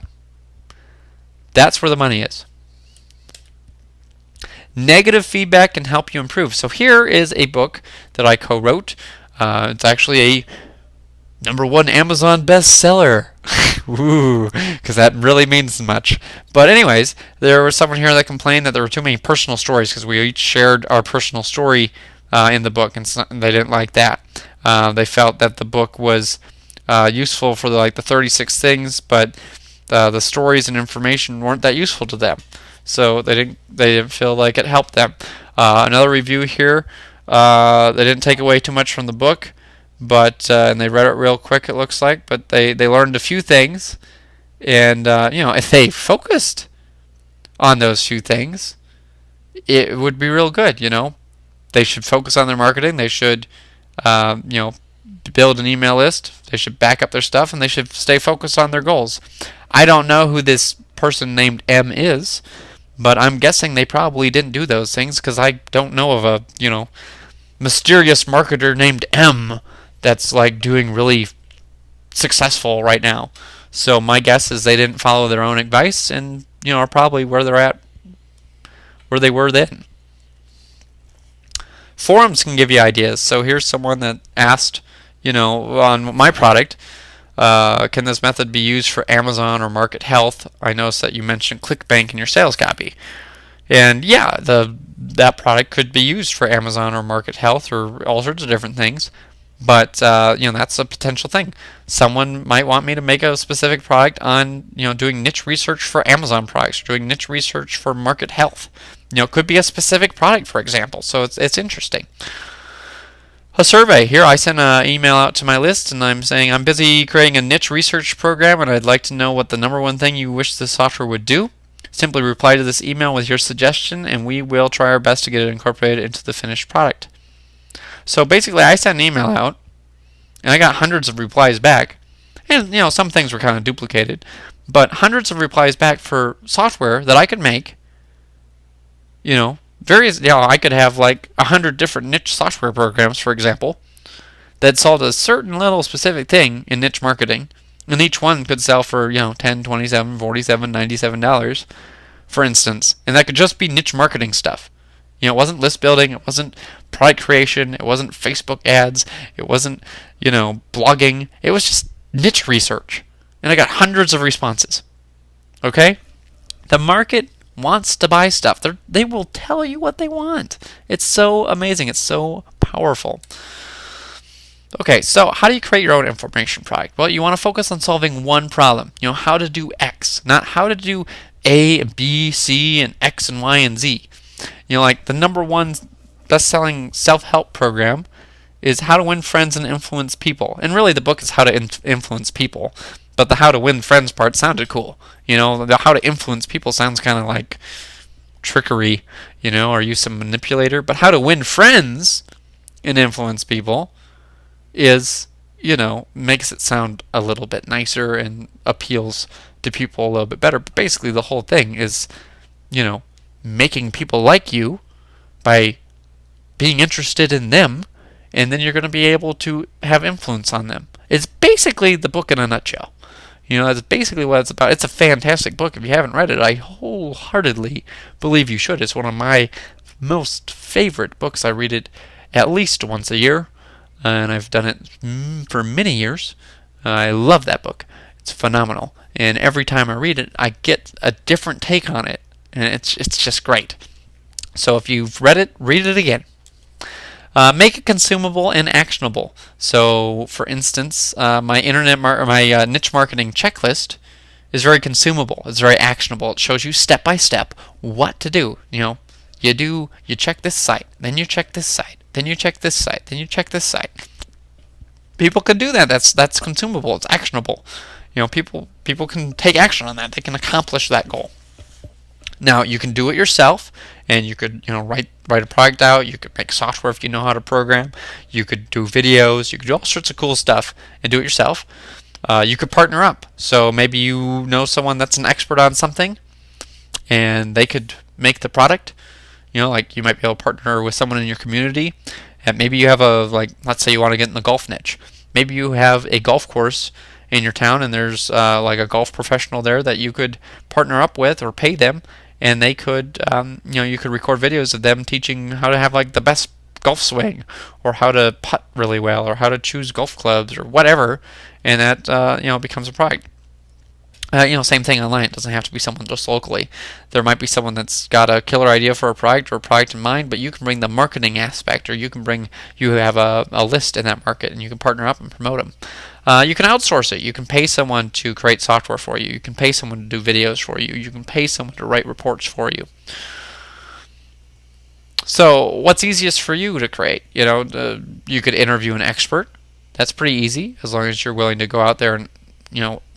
That's where the money is. Negative feedback can help you improve. So here is a book that I co-wrote. It's actually a #1 Amazon bestseller. Ooh, because that really means much. But anyways, there was someone here that complained that there were too many personal stories, because we each shared our personal story in the book, and they didn't like that. They felt that the book was useful for the 36 things, but the stories and information weren't that useful to them. So they didn't feel like it helped them. Another review here, they didn't take away too much from the book. But and they read it real quick, it looks like. But they learned a few things, and if they focused on those few things, it would be real good. They should focus on their marketing. They should build an email list. They should back up their stuff, and they should stay focused on their goals. I don't know who this person named M is, but I'm guessing they probably didn't do those things, because I don't know of a mysterious marketer named M that's doing really successful right now. So my guess is they didn't follow their own advice, and are probably where they're at, where they were then. Forums can give you ideas. So here's someone that asked, on my product, can this method be used for Amazon or Market Health? I noticed that you mentioned ClickBank in your sales copy. And yeah, that product could be used for Amazon or Market Health or all sorts of different things. But that's a potential thing. Someone might want me to make a specific product on doing niche research for Amazon products, or doing niche research for Market Health. It could be a specific product, for example. So it's interesting. A survey. Here I sent an email out to my list, and I'm saying I'm busy creating a niche research program, and I'd like to know what the #1 thing you wish this software would do. Simply reply to this email with your suggestion, and we will try our best to get it incorporated into the finished product. So basically, I sent an email out, and I got hundreds of replies back. And, some things were kind of duplicated, but hundreds of replies back for software that I could make, I could have like 100 different niche software programs, for example, that solved a certain little specific thing in niche marketing, and each one could sell for, $10, $27, $47, $97, for instance, and that could just be niche marketing stuff. It wasn't list building, it wasn't product creation, it wasn't Facebook ads, it wasn't, blogging, it was just niche research. And I got hundreds of responses. Okay? The market wants to buy stuff. They will tell you what they want. It's so amazing. It's so powerful. Okay, so how do you create your own information product? Well, you want to focus on solving one problem. How to do X, not how to do A and B, C, and X and Y and Z. Like the number one best-selling self-help program is How to Win Friends and Influence People. And really the book is How to Influence People. But the How to Win Friends part sounded cool. The How to Influence People sounds kind of like trickery, or use some manipulator. But How to Win Friends and Influence People is, makes it sound a little bit nicer and appeals to people a little bit better. But basically the whole thing is, making people like you by being interested in them, and then you're going to be able to have influence on them. It's basically the book in a nutshell. That's basically what it's about. It's a fantastic book. If you haven't read it, I wholeheartedly believe you should. It's one of my most favorite books. I read it at least once a year, and I've done it for many years. I love that book. It's phenomenal. And every time I read it, I get a different take on it, and it's just great. So if you've read it, read it again. Make it consumable and actionable. So, for instance, my niche marketing checklist is very consumable. It's very actionable. It shows you step by step what to do. You check this site, then you check this site, then you check this site, then you check this site. People can do that. That's consumable. It's actionable. People can take action on that. They can accomplish that goal. Now, you can do it yourself, and you could, write a product out. You could make software if you know how to program. You could do videos. You could do all sorts of cool stuff and do it yourself. You could partner up. So maybe you know someone that's an expert on something, and they could make the product. Like you might be able to partner with someone in your community, and maybe you have let's say you want to get in the golf niche. Maybe you have a golf course in your town, and there's like a golf professional there that you could partner up with or pay them, and they could, you could record videos of them teaching how to have like the best golf swing, or how to putt really well, or how to choose golf clubs, or whatever, and that becomes a product. Same thing online. It doesn't have to be someone just locally. There might be someone that's got a killer idea for a product or a product in mind, but you can bring the marketing aspect, or you have a list in that market, and you can partner up and promote them. You can outsource it. You can pay someone to create software for you. You can pay someone to do videos for you. You can pay someone to write reports for you. So what's easiest for you to create? You could interview an expert. That's pretty easy, as long as you're willing to go out there and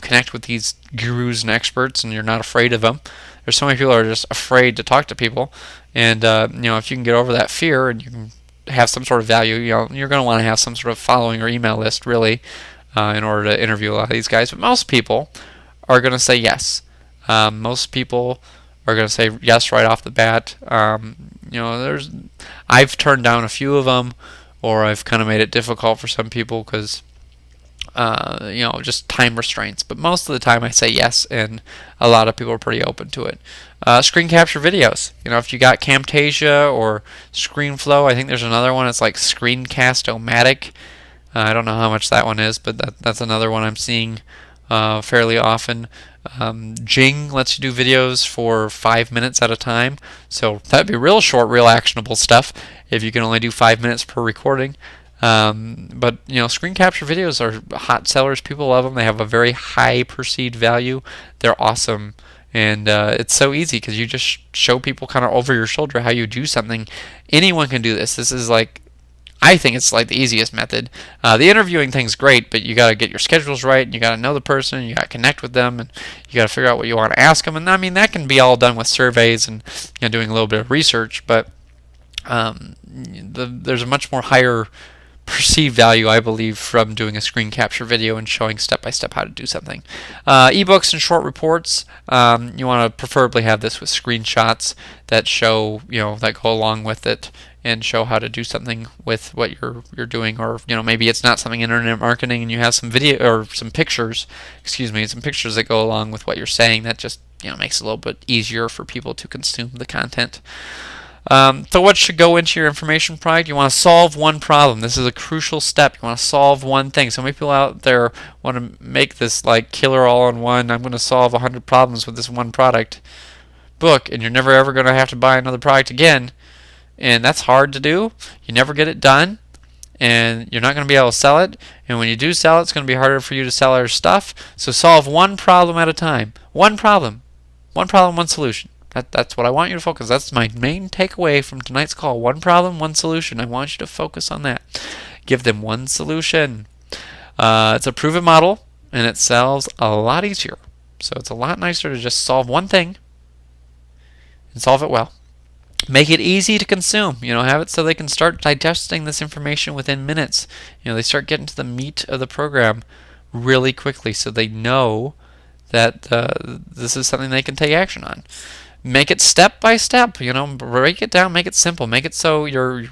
connect with these gurus and experts, and you're not afraid of them. There's so many people that are just afraid to talk to people, and if you can get over that fear and you can have some sort of value, you're going to want to have some sort of following or email list, really, in order to interview a lot of these guys. But most people are going to say yes. Most people are going to say yes right off the bat. I've turned down a few of them, or I've kind of made it difficult for some people because just time restraints. But most of the time I say yes, and a lot of people are pretty open to it. Screen capture videos. If you got Camtasia or ScreenFlow, I think there's another one. It's like Screencast-O-Matic. I don't know how much that one is, but that's another one I'm seeing fairly often. Jing lets you do videos for 5 minutes at a time, so that'd be real short, real actionable stuff if you can only do 5 minutes per recording. But screen capture videos are hot sellers. People love them. They have a very high perceived value. They're awesome, and it's so easy because you just show people kind of over your shoulder how you do something. Anyone can do this. This is I think it's like the easiest method. The interviewing thing's great, but you got to get your schedules right, and you got to know the person, you got to connect with them, and you got to figure out what you want to ask them. And I mean, that can be all done with surveys and doing a little bit of research, but There's a much more higher perceived value, I believe, from doing a screen capture video and showing step by step how to do something. Ebooks and short reports, you want to preferably have this with screenshots that show, that go along with it and show how to do something with what you're doing, or maybe it's not something internet marketing and you have some video or some pictures, some pictures that go along with what you're saying. That just makes it a little bit easier for people to consume the content. So what should go into your information product? You want to solve one problem. This is a crucial step. You want to solve one thing. So many people out there want to make this like killer all-in-one, I'm going to solve 100 problems with this one product book, and you're never ever going to have to buy another product again. And that's hard to do. You never get it done, and you're not going to be able to sell it. And when you do sell it, it's going to be harder for you to sell other stuff. So solve one problem at a time. One problem, one solution. That's what I want you to focus. That's my main takeaway from tonight's call. One problem, one solution. I want you to focus on that. Give them one solution. It's a proven model, and it sells a lot easier. So it's a lot nicer to just solve one thing and solve it well. Make it easy to consume. Have it so they can start digesting this information within minutes. They start getting to the meat of the program really quickly, so they know that this is something they can take action on. Make it step by step, break it down, make it simple, make it so your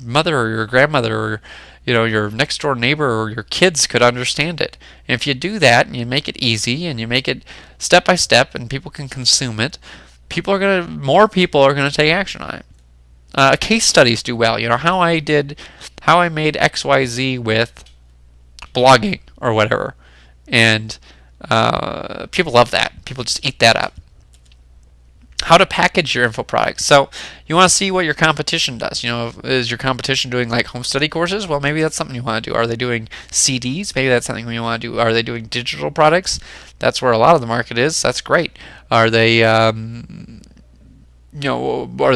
mother or your grandmother or your next door neighbor or your kids could understand it. And if you do that and you make it easy and you make it step by step and people can consume it, more people are gonna take action on it. Case studies do well. How I made XYZ with blogging or whatever, and people love that. People just eat that up. How to package your info products. So you want to see what your competition does. Is your competition doing like home study courses? Well, maybe that's something you want to do. Are they doing CDs? Maybe that's something you want to do. Are they doing digital products? That's where a lot of the market is. That's great. Are they, are they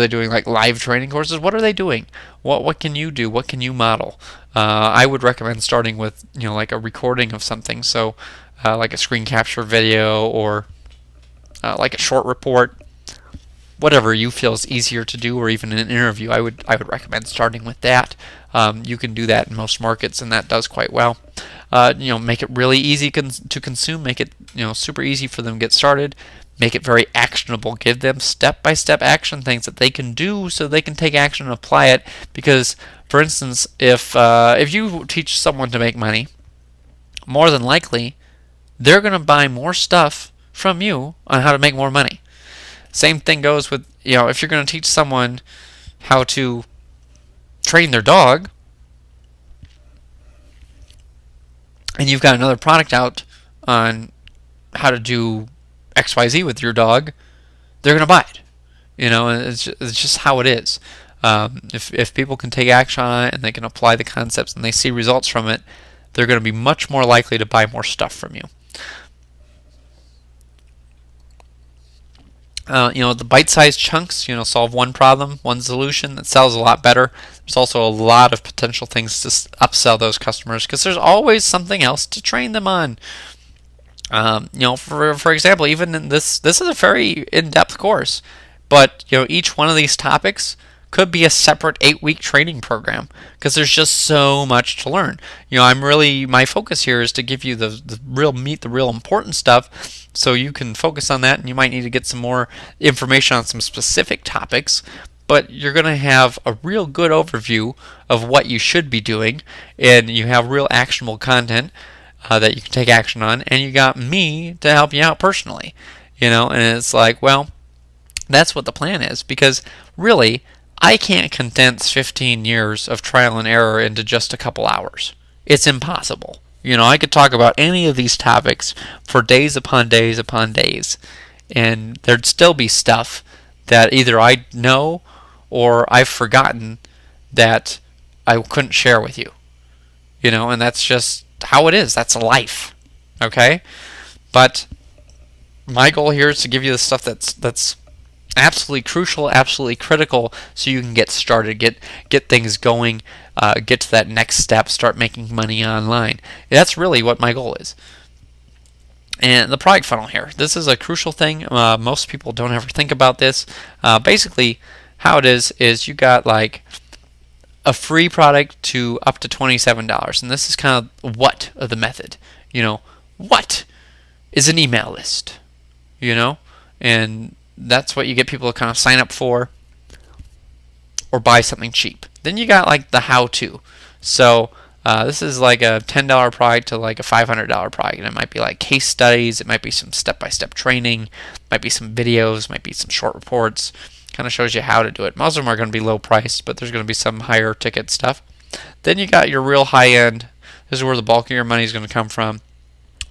doing like live training courses? What are they doing? What can you do? What can you model? I would recommend starting with like a recording of something. So like a screen capture video or like a short report. Whatever you feel is easier to do, or even an interview, I would recommend starting with that. You can do that in most markets, and that does quite well. Make it really easy to consume. Make it super easy for them to get started. Make it very actionable. Give them step-by-step action things that they can do, so they can take action and apply it. Because, for instance, if you teach someone to make money, more than likely they're going to buy more stuff from you on how to make more money. Same thing goes with, if you're going to teach someone how to train their dog, and you've got another product out on how to do XYZ with your dog, they're going to buy it. And it's just how it is. If people can take action on it and they can apply the concepts and they see results from it, they're going to be much more likely to buy more stuff from you. The bite-sized chunks, solve one problem, one solution. That sells a lot better. There's also a lot of potential things to upsell those customers because there's always something else to train them on. For example, even in this is a very in-depth course, but each one of these topics could be a separate 8-week training program because there's just so much to learn. My focus here is to give you the real meat, the real important stuff, so you can focus on that, and you might need to get some more information on some specific topics, but you're going to have a real good overview of what you should be doing, and you have real actionable content that you can take action on, and you got me to help you out personally, and it's like, well, that's what the plan is, because really, I can't condense 15 years of trial and error into just a couple hours. It's impossible. I could talk about any of these topics for days upon days upon days, and there'd still be stuff that either I know or I've forgotten that I couldn't share with you. And that's just how it is. That's life. Okay? But my goal here is to give you the stuff that's absolutely crucial, absolutely critical, so you can get started, get things going, get to that next step, start making money online. That's really what my goal is. And the product funnel here. This is a crucial thing. Most people don't ever think about this. Basically, how it is you got like a free product to up to $27, and this is kind of what of the method. What is an email list? And that's what you get people to kind of sign up for or buy something cheap. Then you got like the how-to. So this is like a $10 product to like a $500 product, and it might be like case studies, it might be some step-by-step training, might be some videos, might be some short reports. Kind of shows you how to do it. Most of them are going to be low priced, but there's going to be some higher ticket stuff. Then you got your real high end. This is where the bulk of your money is going to come from.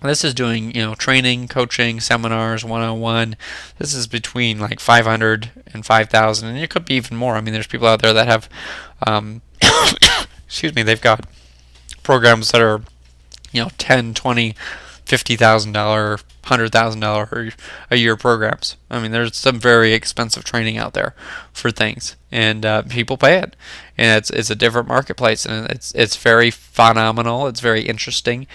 This is doing, training, coaching, seminars, one-on-one. This is between like 500 and 5,000, and it could be even more. I mean, there's people out there that have, excuse me, they've got programs that are, $10, $20, $50,000, $100,000 a year programs. I mean, there's some very expensive training out there for things, and people pay it, and it's a different marketplace, and it's very phenomenal. It's very interesting,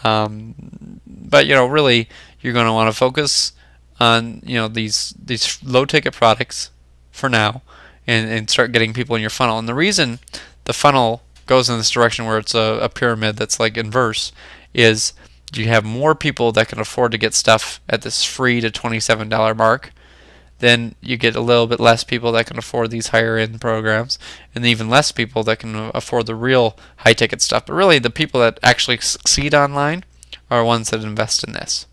but really, you're going to want to focus on these low ticket products for now, and start getting people in your funnel. And the reason the funnel goes in this direction where it's a pyramid that's like inverse is you have more people that can afford to get stuff at this free to $27 mark. Then you get a little bit less people that can afford these higher end programs, and even less people that can afford the real high ticket stuff. But really, the people that actually succeed online are ones that invest in this.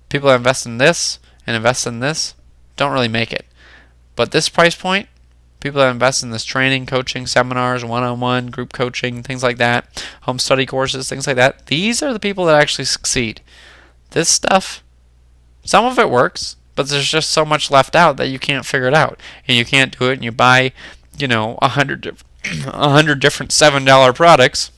People that invest in this and invest in this don't really make it. But this price point, people that invest in this training, coaching, seminars, one-on-one, group coaching, things like that, home study courses, things like that, these are the people that actually succeed. This stuff, some of it works, but there's just so much left out that you can't figure it out. And you can't do it, and you buy, 100 different $7 products,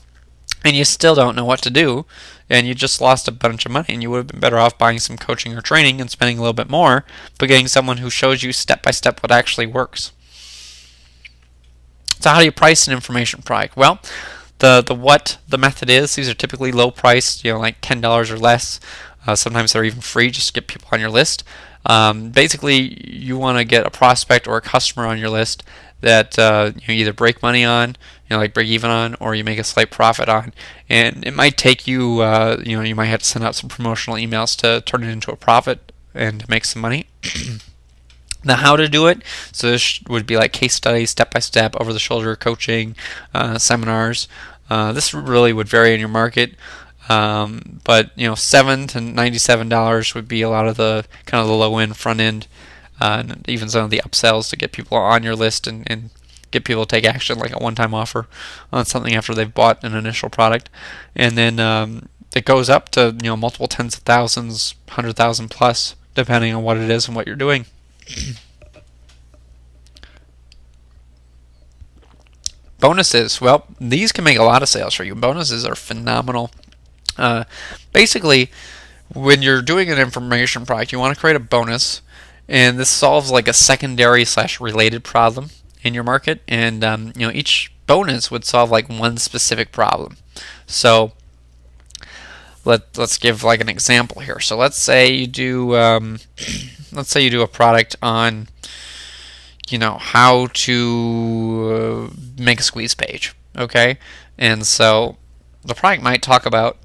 and you still don't know what to do, and you just lost a bunch of money, and you would have been better off buying some coaching or training and spending a little bit more, but getting someone who shows you step-by-step what actually works. So how do you price an information product? Well, the method is, these are typically low priced, like $10 or less. Sometimes they're even free just to get people on your list. Basically, you want to get a prospect or a customer on your list that you either break money on, like break even on, or you make a slight profit on. And it might take you, you might have to send out some promotional emails to turn it into a profit and to make some money. Now, how to do it? So this would be like case studies, step-by-step, over-the-shoulder coaching, seminars. This really would vary in your market, but $7 to $97 would be a lot of the kind of the low-end, front-end, and even some of the upsells to get people on your list and get people to take action, like a one-time offer on something after they've bought an initial product. And then it goes up to multiple tens of thousands, 100,000 plus, depending on what it is and what you're doing. Bonuses. Well, these can make a lot of sales for you. Bonuses are phenomenal. Basically, when you're doing an information product, you want to create a bonus, and this solves like a secondary / related problem in your market. And each bonus would solve like one specific problem. So let's give like an example here. So let's say you do a product on how to make a squeeze page, okay? And so the product might talk about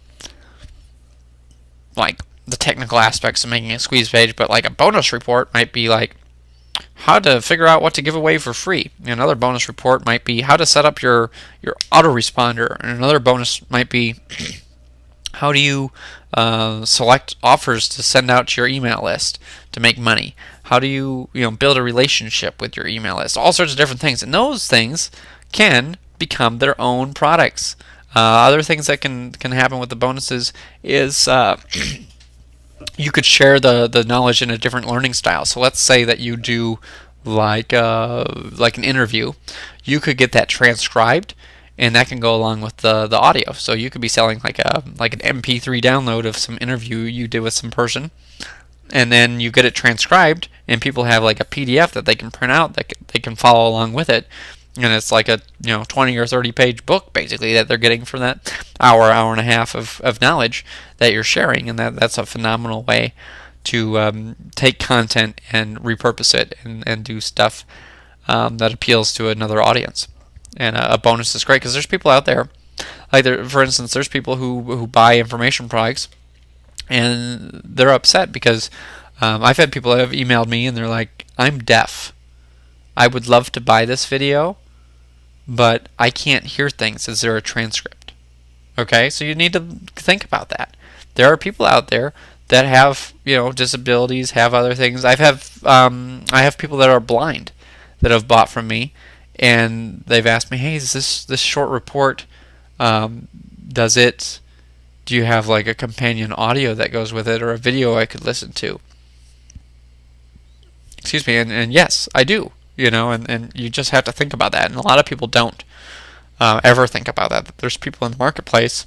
like the technical aspects of making a squeeze page, but like a bonus report might be like how to figure out what to give away for free. Another bonus report might be how to set up your autoresponder, and another bonus might be how do you select offers to send out to your email list to make money? How do you build a relationship with your email list? All sorts of different things, and those things can become their own products. Other things that can happen with the bonuses is you could share the knowledge in a different learning style. So let's say that you do like an interview. You could get that transcribed, and that can go along with the audio. So you could be selling like an MP3 download of some interview you did with some person, and then you get it transcribed, and people have like a PDF that they can print out that they can follow along with it. And it's like a 20 or 30 page book basically that they're getting from that hour and a half of knowledge that you're sharing, and that's a phenomenal way to take content and repurpose it and do stuff that appeals to another audience. And a bonus is great because there's people out there, like for instance, there's people who buy information products, and they're upset because I've had people that have emailed me and they're like, I'm deaf. I would love to buy this video, but I can't hear things. Is there a transcript? Okay, so you need to think about that. There are people out there that have, disabilities, have other things. I have people that are blind that have bought from me, and they've asked me, hey, is this short report, do you have like a companion audio that goes with it, or a video I could listen to? Excuse me, and yes, I do, and you just have to think about that, and a lot of people don't ever think about that. There's people in the marketplace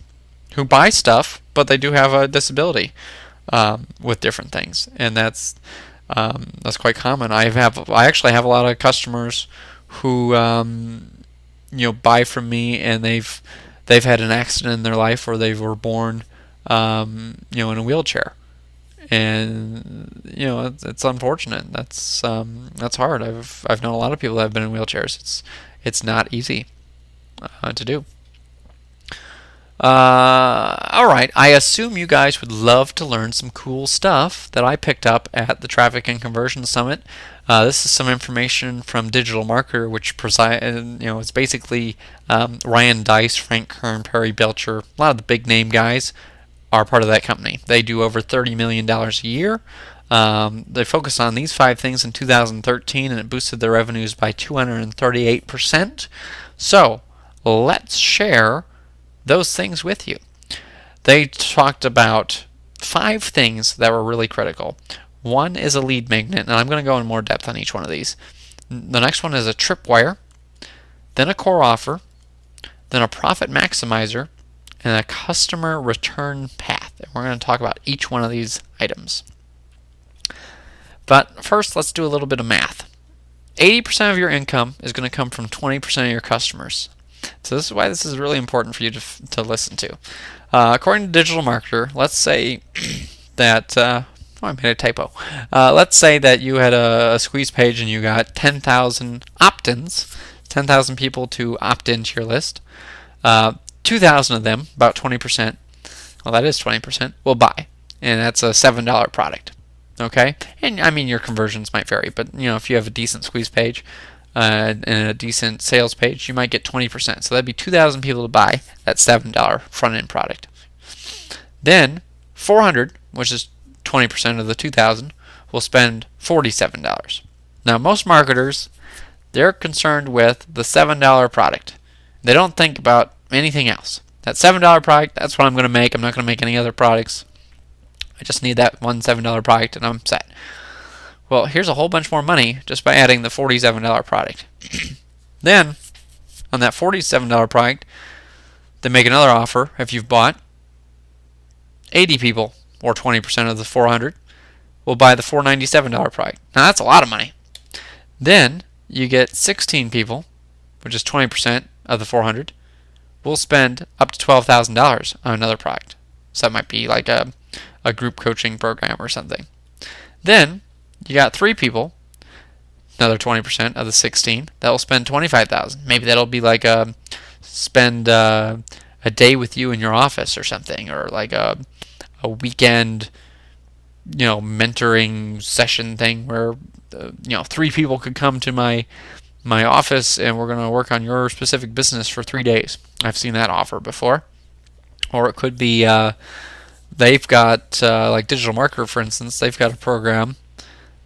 who buy stuff, but they do have a disability with different things, and that's quite common. I actually have a lot of customers who buy from me, and they've had an accident in their life, or they were born in a wheelchair, and it's unfortunate. That's hard. I've known a lot of people that have been in wheelchairs. It's not easy to do. Alright, I assume you guys would love to learn some cool stuff that I picked up at the Traffic and Conversion Summit. This is some information from Digital Marketer, which it's basically Ryan Dice, Frank Kern, Perry Belcher, a lot of the big name guys are part of that company. They do over $30 million a year. They focused on these 5 things in 2013, and it boosted their revenues by 238%. So, let's share those things with you. They talked about 5 things that were really critical. One is a lead magnet, and I'm going to go in more depth on each one of these. The next one is a tripwire, then a core offer, then a profit maximizer, and a customer return path. And we're going to talk about each one of these items. But first, let's do a little bit of math. 80% of your income is going to come from 20% of your customers. So this is why this is really important for you to listen to. According to Digital Marketer, let's say that I made a typo. Let's say that you had a squeeze page and you got 10,000 opt-ins, 10,000 people to opt into your list. 2,000 of them, about 20%, well, that is 20%, will buy, and that's a $7 product. Okay, and I mean your conversions might vary, but if you have a decent squeeze page and a decent sales page, you might get 20%. So that'd be 2,000 people to buy that $7 front-end product. Then 400, which is 20% of the 2,000, will spend $47. Now most marketers, they're concerned with the $7 product. They don't think about anything else. That $7 product, that's what I'm going to make. I'm not going to make any other products. I just need that one $7 product and I'm set. Well, here's a whole bunch more money just by adding the $47 product. Then, on that $47 product, they make another offer. If you've bought 80 people, or 20% of the 400, will buy the $497 product. Now that's a lot of money. Then you get 16 people, which is 20% of the 400, will spend up to $12,000 on another product. So that might be like a group coaching program or something. Then you got 3 people, another 20% of the 16, that will spend $25,000. Maybe that'll be like spend a day with you in your office or something, or like a weekend, mentoring session thing where 3 people could come to my office and we're going to work on your specific business for 3 days. I've seen that offer before. Or it could be they've got like Digital Marketer, for instance, they've got a program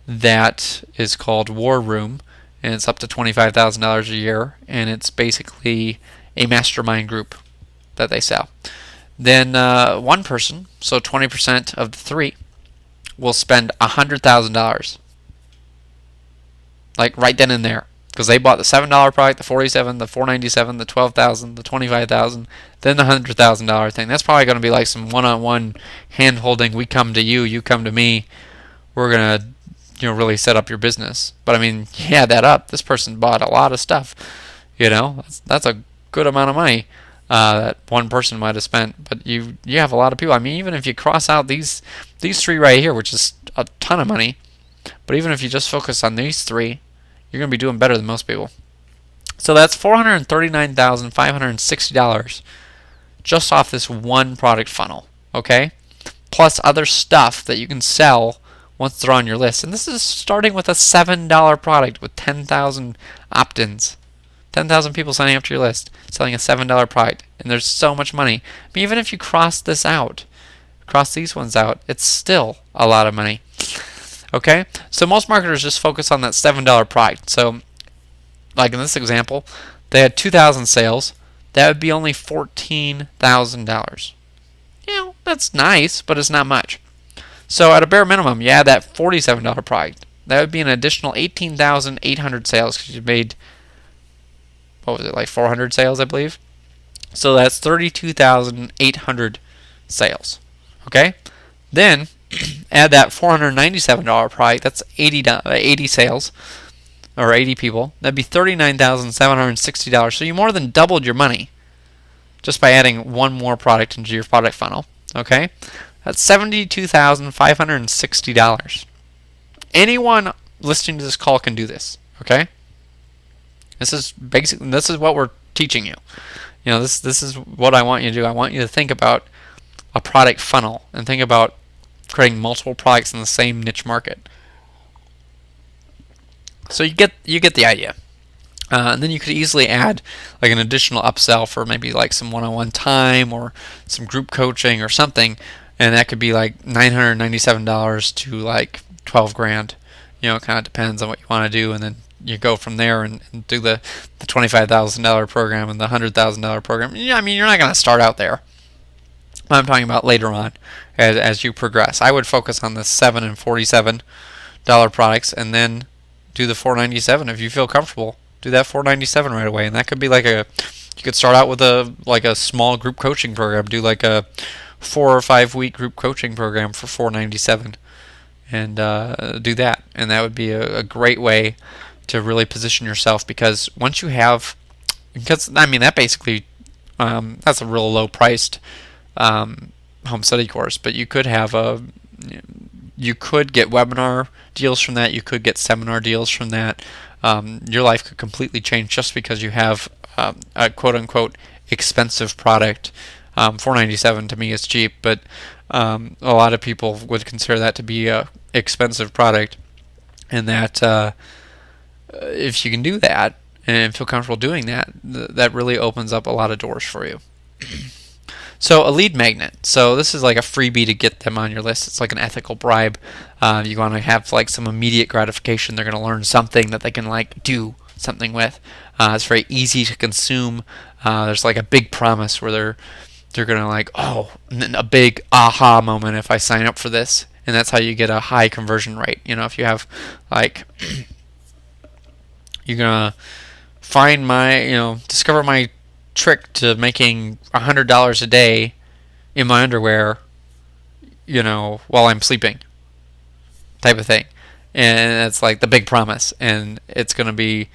that is called War Room, and it's up to $25,000 a year, and it's basically a mastermind group that they sell. Then one person, so 20% of the 3, will spend $100,000, like right then and there, because they bought the $7 product, the $47, the $497, the $12,000, the $25,000, then the $100,000 thing. That's probably going to be like some one-on-one hand-holding. We come to you, you come to me. We're going to really set up your business. But I mean, you add that up, this person bought a lot of stuff. That's a good amount of money that one person might have spent. But you have a lot of people. I mean, even if you cross out these 3 right here, which is a ton of money, but even if you just focus on these 3, you're going to be doing better than most people. So that's $439,560 just off this one product funnel, okay? Plus other stuff that you can sell once they're on your list. And this is starting with a $7 product with 10,000 opt-ins. 10,000 people signing up to your list, selling a $7 product, and there's so much money. But even if you cross these ones out, it's still a lot of money. Okay? So most marketers just focus on that $7 product. So, like in this example, they had 2,000 sales. That would be only $14,000. You know, that's nice, but it's not much. So at a bare minimum, you add that $47 product. That would be an additional 18,800 sales because you made, what was it, like 400 sales, I believe? So that's 32,800 sales. Okay? Then add that $497 product. That's 80 sales, or 80 people. That'd be $39,760. So you more than doubled your money just by adding one more product into your product funnel. Okay? That's $72,560. Anyone listening to this call can do this. Okay? This is what we're teaching you. You know, this is what I want you to do. I want you to think about a product funnel and think about creating multiple products in the same niche market. So you get the idea. And then you could easily add like an additional upsell for maybe like some one-on-one time or some group coaching or something, and that could be like $997 to like $12,000. You know, it kind of depends on what you want to do, and then you go from there and do the $25,000 program and the $100,000 program. Yeah, I mean, you're not going to start out there. I'm talking about later on as you progress. I would focus on the $7 and $47 products, and then do the $497 if you feel comfortable. Do that $497 right away, and that could be like you could start out with a small group coaching program. Do like a 4 or 5 week group coaching program for $497, and do that. And that would be a great way to really position yourself, because once you have, I mean, that basically that's a real low priced home study course, but you could have you could get webinar deals from that. You could get seminar deals from that. Your life could completely change just because you have a quote-unquote expensive product. $497 to me is cheap, but a lot of people would consider that to be a expensive product, and that if you can do that and feel comfortable doing that, that really opens up a lot of doors for you. So a lead magnet. So this is like a freebie to get them on your list. It's like an ethical bribe. You want to have like some immediate gratification. They're going to learn something that they can like do something with. It's very easy to consume. There's like a big promise where they're going to like, oh, a big aha moment if I sign up for this. And that's how you get a high conversion rate. You know, if you have like, you're going to find discover my trick to making $100 a day in my underwear, while I'm sleeping, type of thing. And it's like the big promise, and it's going to be,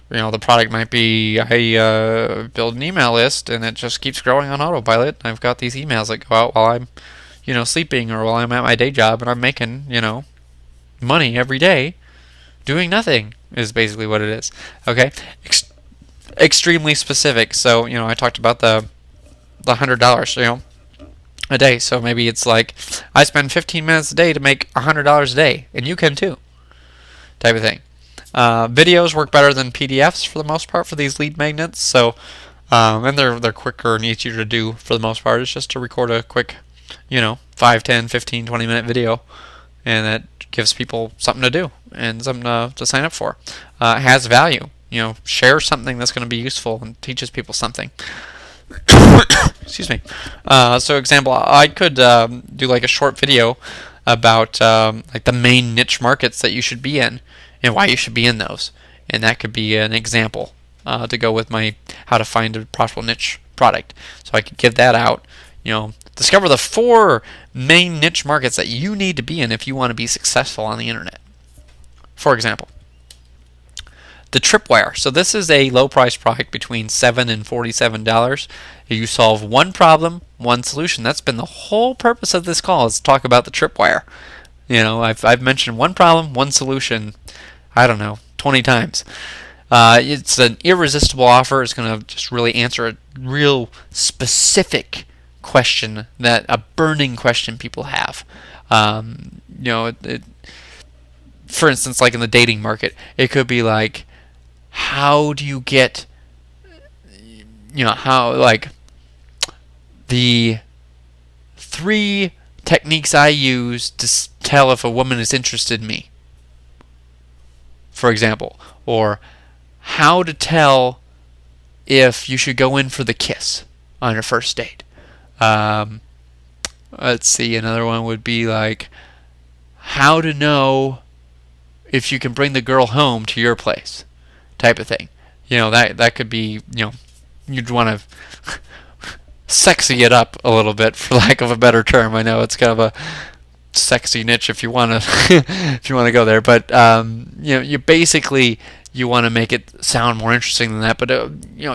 the product might be, I build an email list and it just keeps growing on autopilot. I've got these emails that go out while I'm sleeping, or while I'm at my day job, and I'm making money every day doing nothing, is basically what it is. Okay, extremely specific. So I talked about the $100 a day. So maybe it's like I spend 15 minutes a day to make $100 a day, and you can too, type of thing. Videos work better than PDFs for the most part for these lead magnets. So and they're quicker and easier to do for the most part. It's just to record a quick 5, 10, 15, 20 minute video, and that gives people something to do and something to sign up for. It has value. Share something that's going to be useful and teaches people something. Excuse me. So example, I could do like a short video about like the main niche markets that you should be in and why you should be in those, and that could be an example to go with my how to find a profitable niche product. So I could give that out. Discover the 4 main niche markets that you need to be in if you want to be successful on the internet. For example, the tripwire. So this is a low-priced product between $7 and $47. You solve one problem, one solution. That's been the whole purpose of this call, is to talk about the tripwire. I've mentioned one problem, one solution, I don't know, 20 times. It's an irresistible offer. It's going to just really answer a real specific question, that a burning question people have. For instance, like in the dating market, it could be like, how do you get, the 3 techniques I use to tell if a woman is interested in me, for example, or how to tell if you should go in for the kiss on your first date. Let's see, another one would be like, how to know if you can bring the girl home to your place, type of thing. That could be, you'd want to sexy it up a little bit, for lack of a better term. I know it's kind of a sexy niche if you want to if you want to go there, but you want to make it sound more interesting than that. But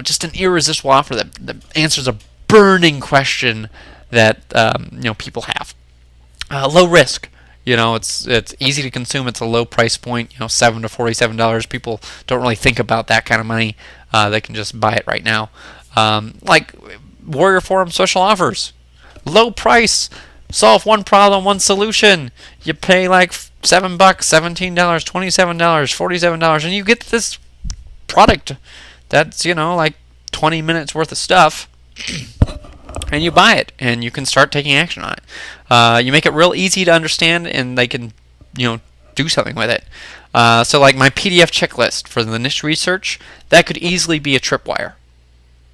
just an irresistible offer that answers a burning question that people have. Low risk. It's easy to consume. It's a low price point. $7 to $47. People don't really think about that kind of money. They can just buy it right now. Like Warrior Forum social offers. Low price. Solve one problem, one solution. You pay like $7, $17, $27, $47, and you get this product that's, like 20 minutes worth of stuff. And you buy it, and you can start taking action on it. You make it real easy to understand, and they can, do something with it. So like my PDF checklist for the niche research, that could easily be a tripwire.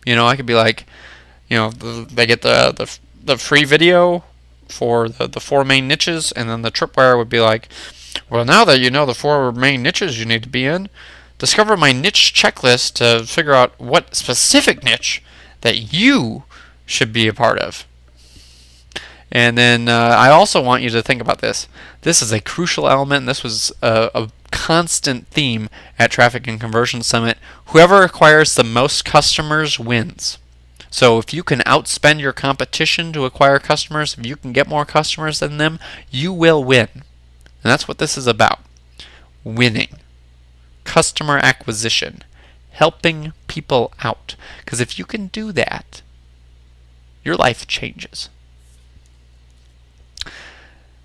I could be like, they get the free video for the 4 main niches, and then the tripwire would be like, well, now that you know the 4 main niches you need to be in, discover my niche checklist to figure out what specific niche that you should be a part of. And then I also want you to think about this. This is a crucial element, and this was a constant theme at Traffic and Conversion Summit. Whoever acquires the most customers wins. So if you can outspend your competition to acquire customers, if you can get more customers than them, you will win. And that's what this is about. Winning. Customer acquisition. Helping people out. Because if you can do that, your life changes.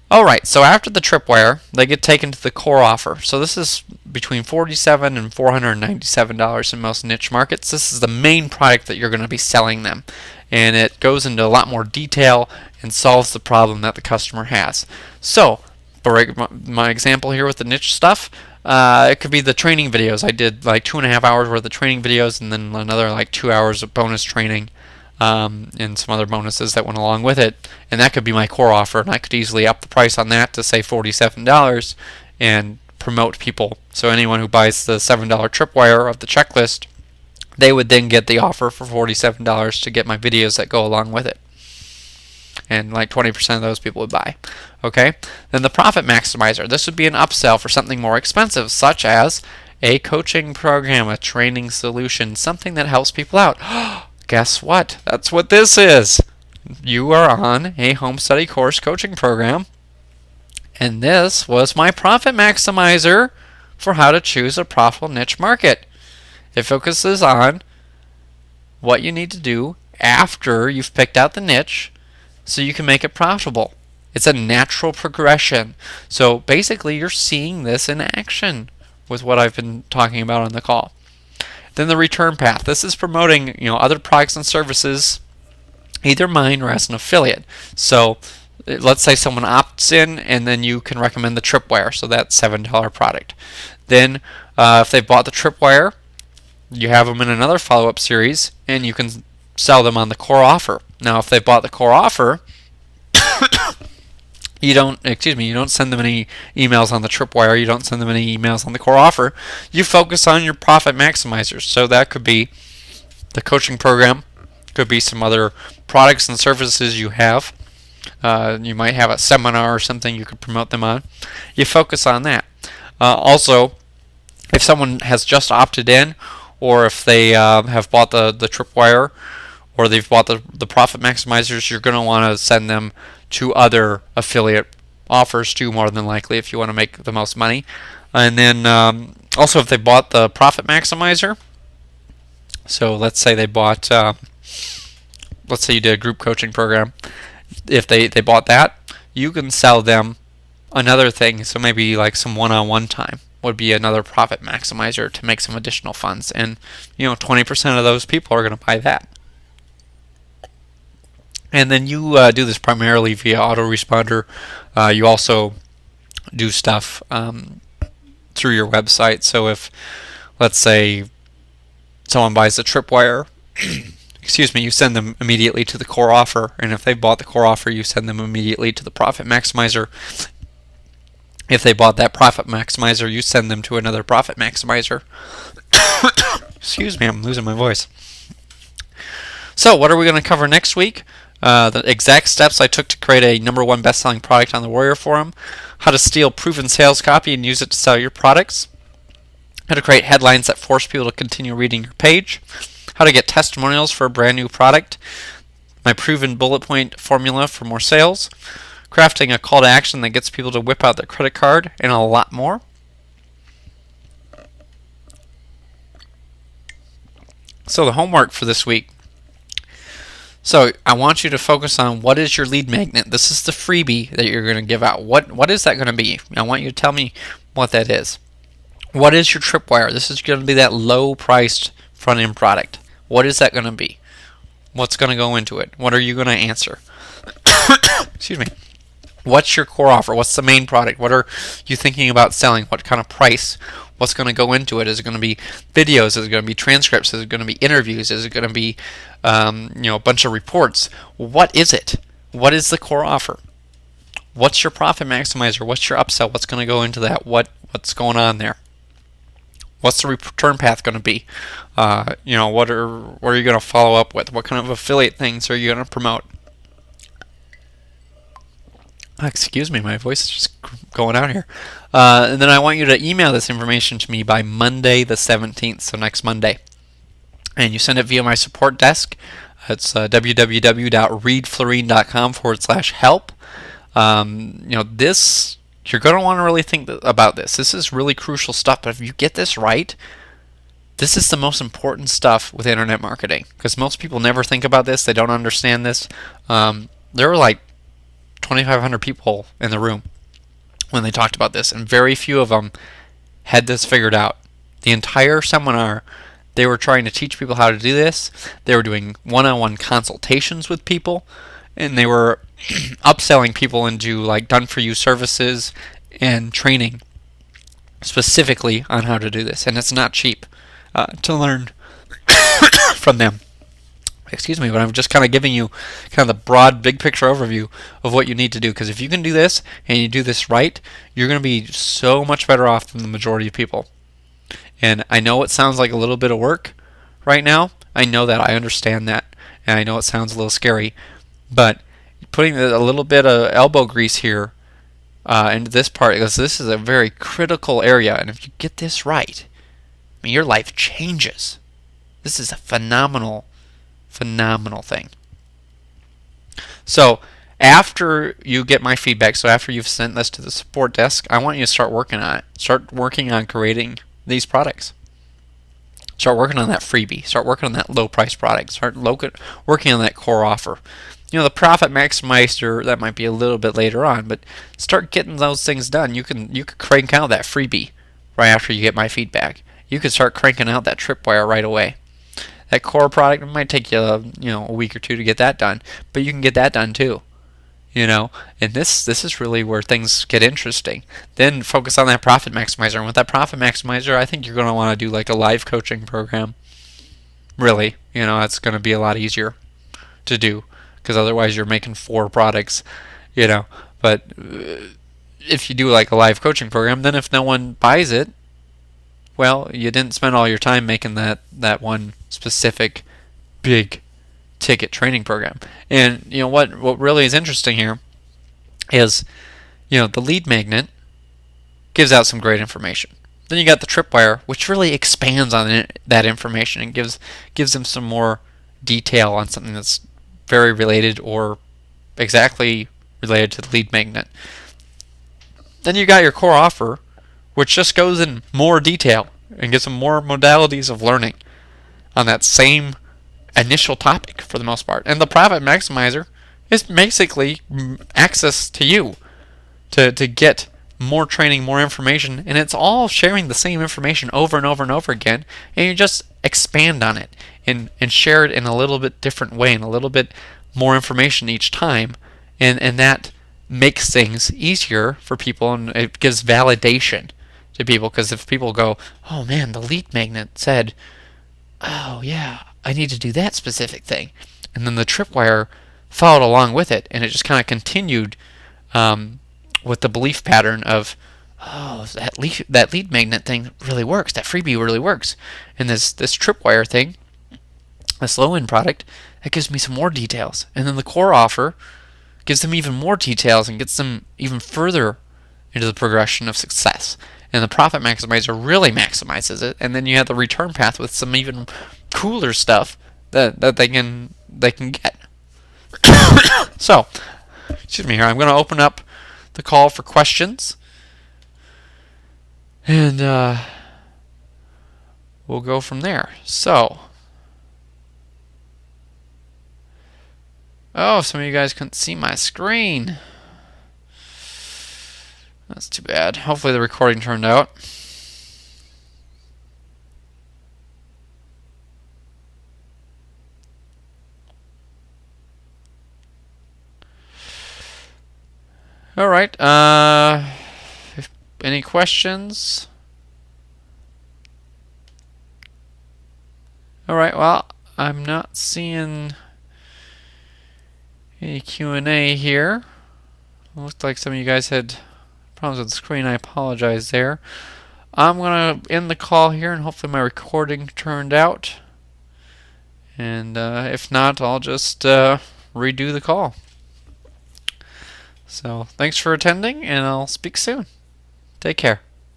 Alright, so after the tripwire, they get taken to the core offer. So this is between $47 and $497 in most niche markets. This is the main product that you're going to be selling them. And it goes into a lot more detail and solves the problem that the customer has. So, for my example here with the niche stuff, it could be the training videos. I did like 2.5 hours worth of training videos, and then another like 2 hours of bonus training. And some other bonuses that went along with it, and that could be my core offer, and I could easily up the price on that to say $47 and promote people. So anyone who buys the $7 tripwire of the checklist, they would then get the offer for $47 to get my videos that go along with it, and like 20% of those people would buy. Okay, then the profit maximizer. This would be an upsell for something more expensive, such as a coaching program, a training solution, something that helps people out. Guess what? That's what this is. You are on a home study course coaching program, and this was my profit maximizer for how to choose a profitable niche market. It focuses on what you need to do after you've picked out the niche so you can make it profitable. It's a natural progression. So basically you're seeing this in action with what I've been talking about on the call. Then the return path. This is promoting, other products and services, either mine or as an affiliate. So let's say someone opts in, and then you can recommend the tripwire, so that's $7 product. Then if they bought the tripwire, you have them in another follow-up series, and you can sell them on the core offer. Now, if they bought the core offer, you don't send them any emails on the tripwire, you don't send them any emails on the core offer. You focus on your profit maximizers. So that could be the coaching program, could be some other products and services you have. You might have a seminar or something you could promote them on. You focus on that. Also, if someone has just opted in, or if they have bought the tripwire, or they've bought the profit maximizers, you're going to want to send them to other affiliate offers too, more than likely, if you want to make the most money. And then Also, if they bought the Profit Maximizer, so let's say they bought, let's say you did a group coaching program. If they bought that, you can sell them another thing. So maybe like some one-on-one time would be another Profit Maximizer to make some additional funds. And 20% of those people are going to buy that. And then you do this primarily via autoresponder. You also do stuff through your website. So if, let's say, someone buys a tripwire, excuse me, you send them immediately to the core offer. And if they bought the core offer, you send them immediately to the Profit Maximizer. If they bought that Profit Maximizer, you send them to another Profit Maximizer. Excuse me, I'm losing my voice. So what are we going to cover next week? The exact steps I took to create a #1 best-selling product on the Warrior Forum, how to steal proven sales copy and use it to sell your products, how to create headlines that force people to continue reading your page, how to get testimonials for a brand new product, my proven bullet point formula for more sales, crafting a call to action that gets people to whip out their credit card, and a lot more. So the homework for this week. So I want you to focus on what is your lead magnet. This is the freebie that you're going to give out. What is that going to be? I want you to tell me what that is. What is your tripwire? This is going to be that low-priced front-end product. What is that going to be? What's going to go into it? What are you going to answer? Excuse me. What's your core offer? What's the main product? What are you thinking about selling? What kind of price? What's going to go into it? Is it going to be videos? Is it going to be transcripts? Is it going to be interviews? Is it going to be a bunch of reports? What is it? What is the core offer? What's your Profit Maximizer? What's your upsell? What's going to go into that? What's going on there? What's the return path going to be? What are you going to follow up with? What kind of affiliate things are you going to promote? Excuse me, my voice is just going out here. And then I want you to email this information to me by Monday the 17th, so next Monday. And you send it via my support desk. It's www.readflorine.com/help. This, you're going to want to really think about this. This is really crucial stuff, but if you get this right, this is the most important stuff with internet marketing, because most people never think about this. They don't understand this. There were like 2,500 people in the room when they talked about this, and very few of them had this figured out. The entire seminar, they were trying to teach people how to do this. They were doing one-on-one consultations with people, and they were upselling people into like done-for-you services and training specifically on how to do this. And it's not cheap to learn from them. Excuse me, but I'm just kind of giving you kind of the broad, big picture overview of what you need to do. Because if you can do this and you do this right, you're going to be so much better off than the majority of people. And I know it sounds like a little bit of work right now. I know that. I understand that. And I know it sounds a little scary. But putting a little bit of elbow grease here into this part, because this is a very critical area. And if you get this right, I mean, your life changes. This is a phenomenal thing. So after you get my feedback, so after you've sent this to the support desk, I want you to start working on it. Start working on creating these products. Start working on that freebie. Start working on that low price product. Start working on that core offer. The Profit Maximizer, that might be a little bit later on, but start getting those things done. You could crank out that freebie right after you get my feedback. You could start cranking out that tripwire right away. That core product, it might take you, a week or two to get that done, but you can get that done too. And this is really where things get interesting. Then focus on that Profit Maximizer, and with that Profit Maximizer, I think you're going to want to do like a live coaching program. Really, it's going to be a lot easier to do, because otherwise you're making 4 products, But if you do like a live coaching program, then if no one buys it, well, you didn't spend all your time making that one specific big ticket training program. And what really is interesting here is the lead magnet gives out some great information. Then you got the tripwire, which really expands on that information and gives them some more detail on something that's very related or exactly related to the lead magnet. Then you got your core offer, which just goes in more detail and gives them more modalities of learning on that same initial topic for the most part. And the profit maximizer is basically access to you to get more training, more information, and it's all sharing the same information over and over and over again, and you just expand on it and share it in a little bit different way and a little bit more information each time, and that makes things easier for people, and it gives validation to people, because if people go, oh man, the lead magnet said, oh yeah, I need to do that specific thing, and then the tripwire followed along with it, and it just kind of continued with the belief pattern of, oh, that lead magnet thing really works, that freebie really works, and this tripwire thing, this low-end product, that gives me some more details, and then the core offer gives them even more details and gets them even further into the progression of success. And the profit maximizer really maximizes it, and then you have the return path with some even cooler stuff that they can get. So, excuse me here, I'm going to open up the call for questions, and we'll go from there. So, oh, some of you guys couldn't see my screen. That's too bad. Hopefully the recording turned out. All right. Any questions? All right. Well, I'm not seeing any Q&A here. Looks like some of you guys had problems with the screen. I apologize there. I'm going to end the call here, and hopefully my recording turned out. And if not, I'll just redo the call. So thanks for attending, and I'll speak soon. Take care.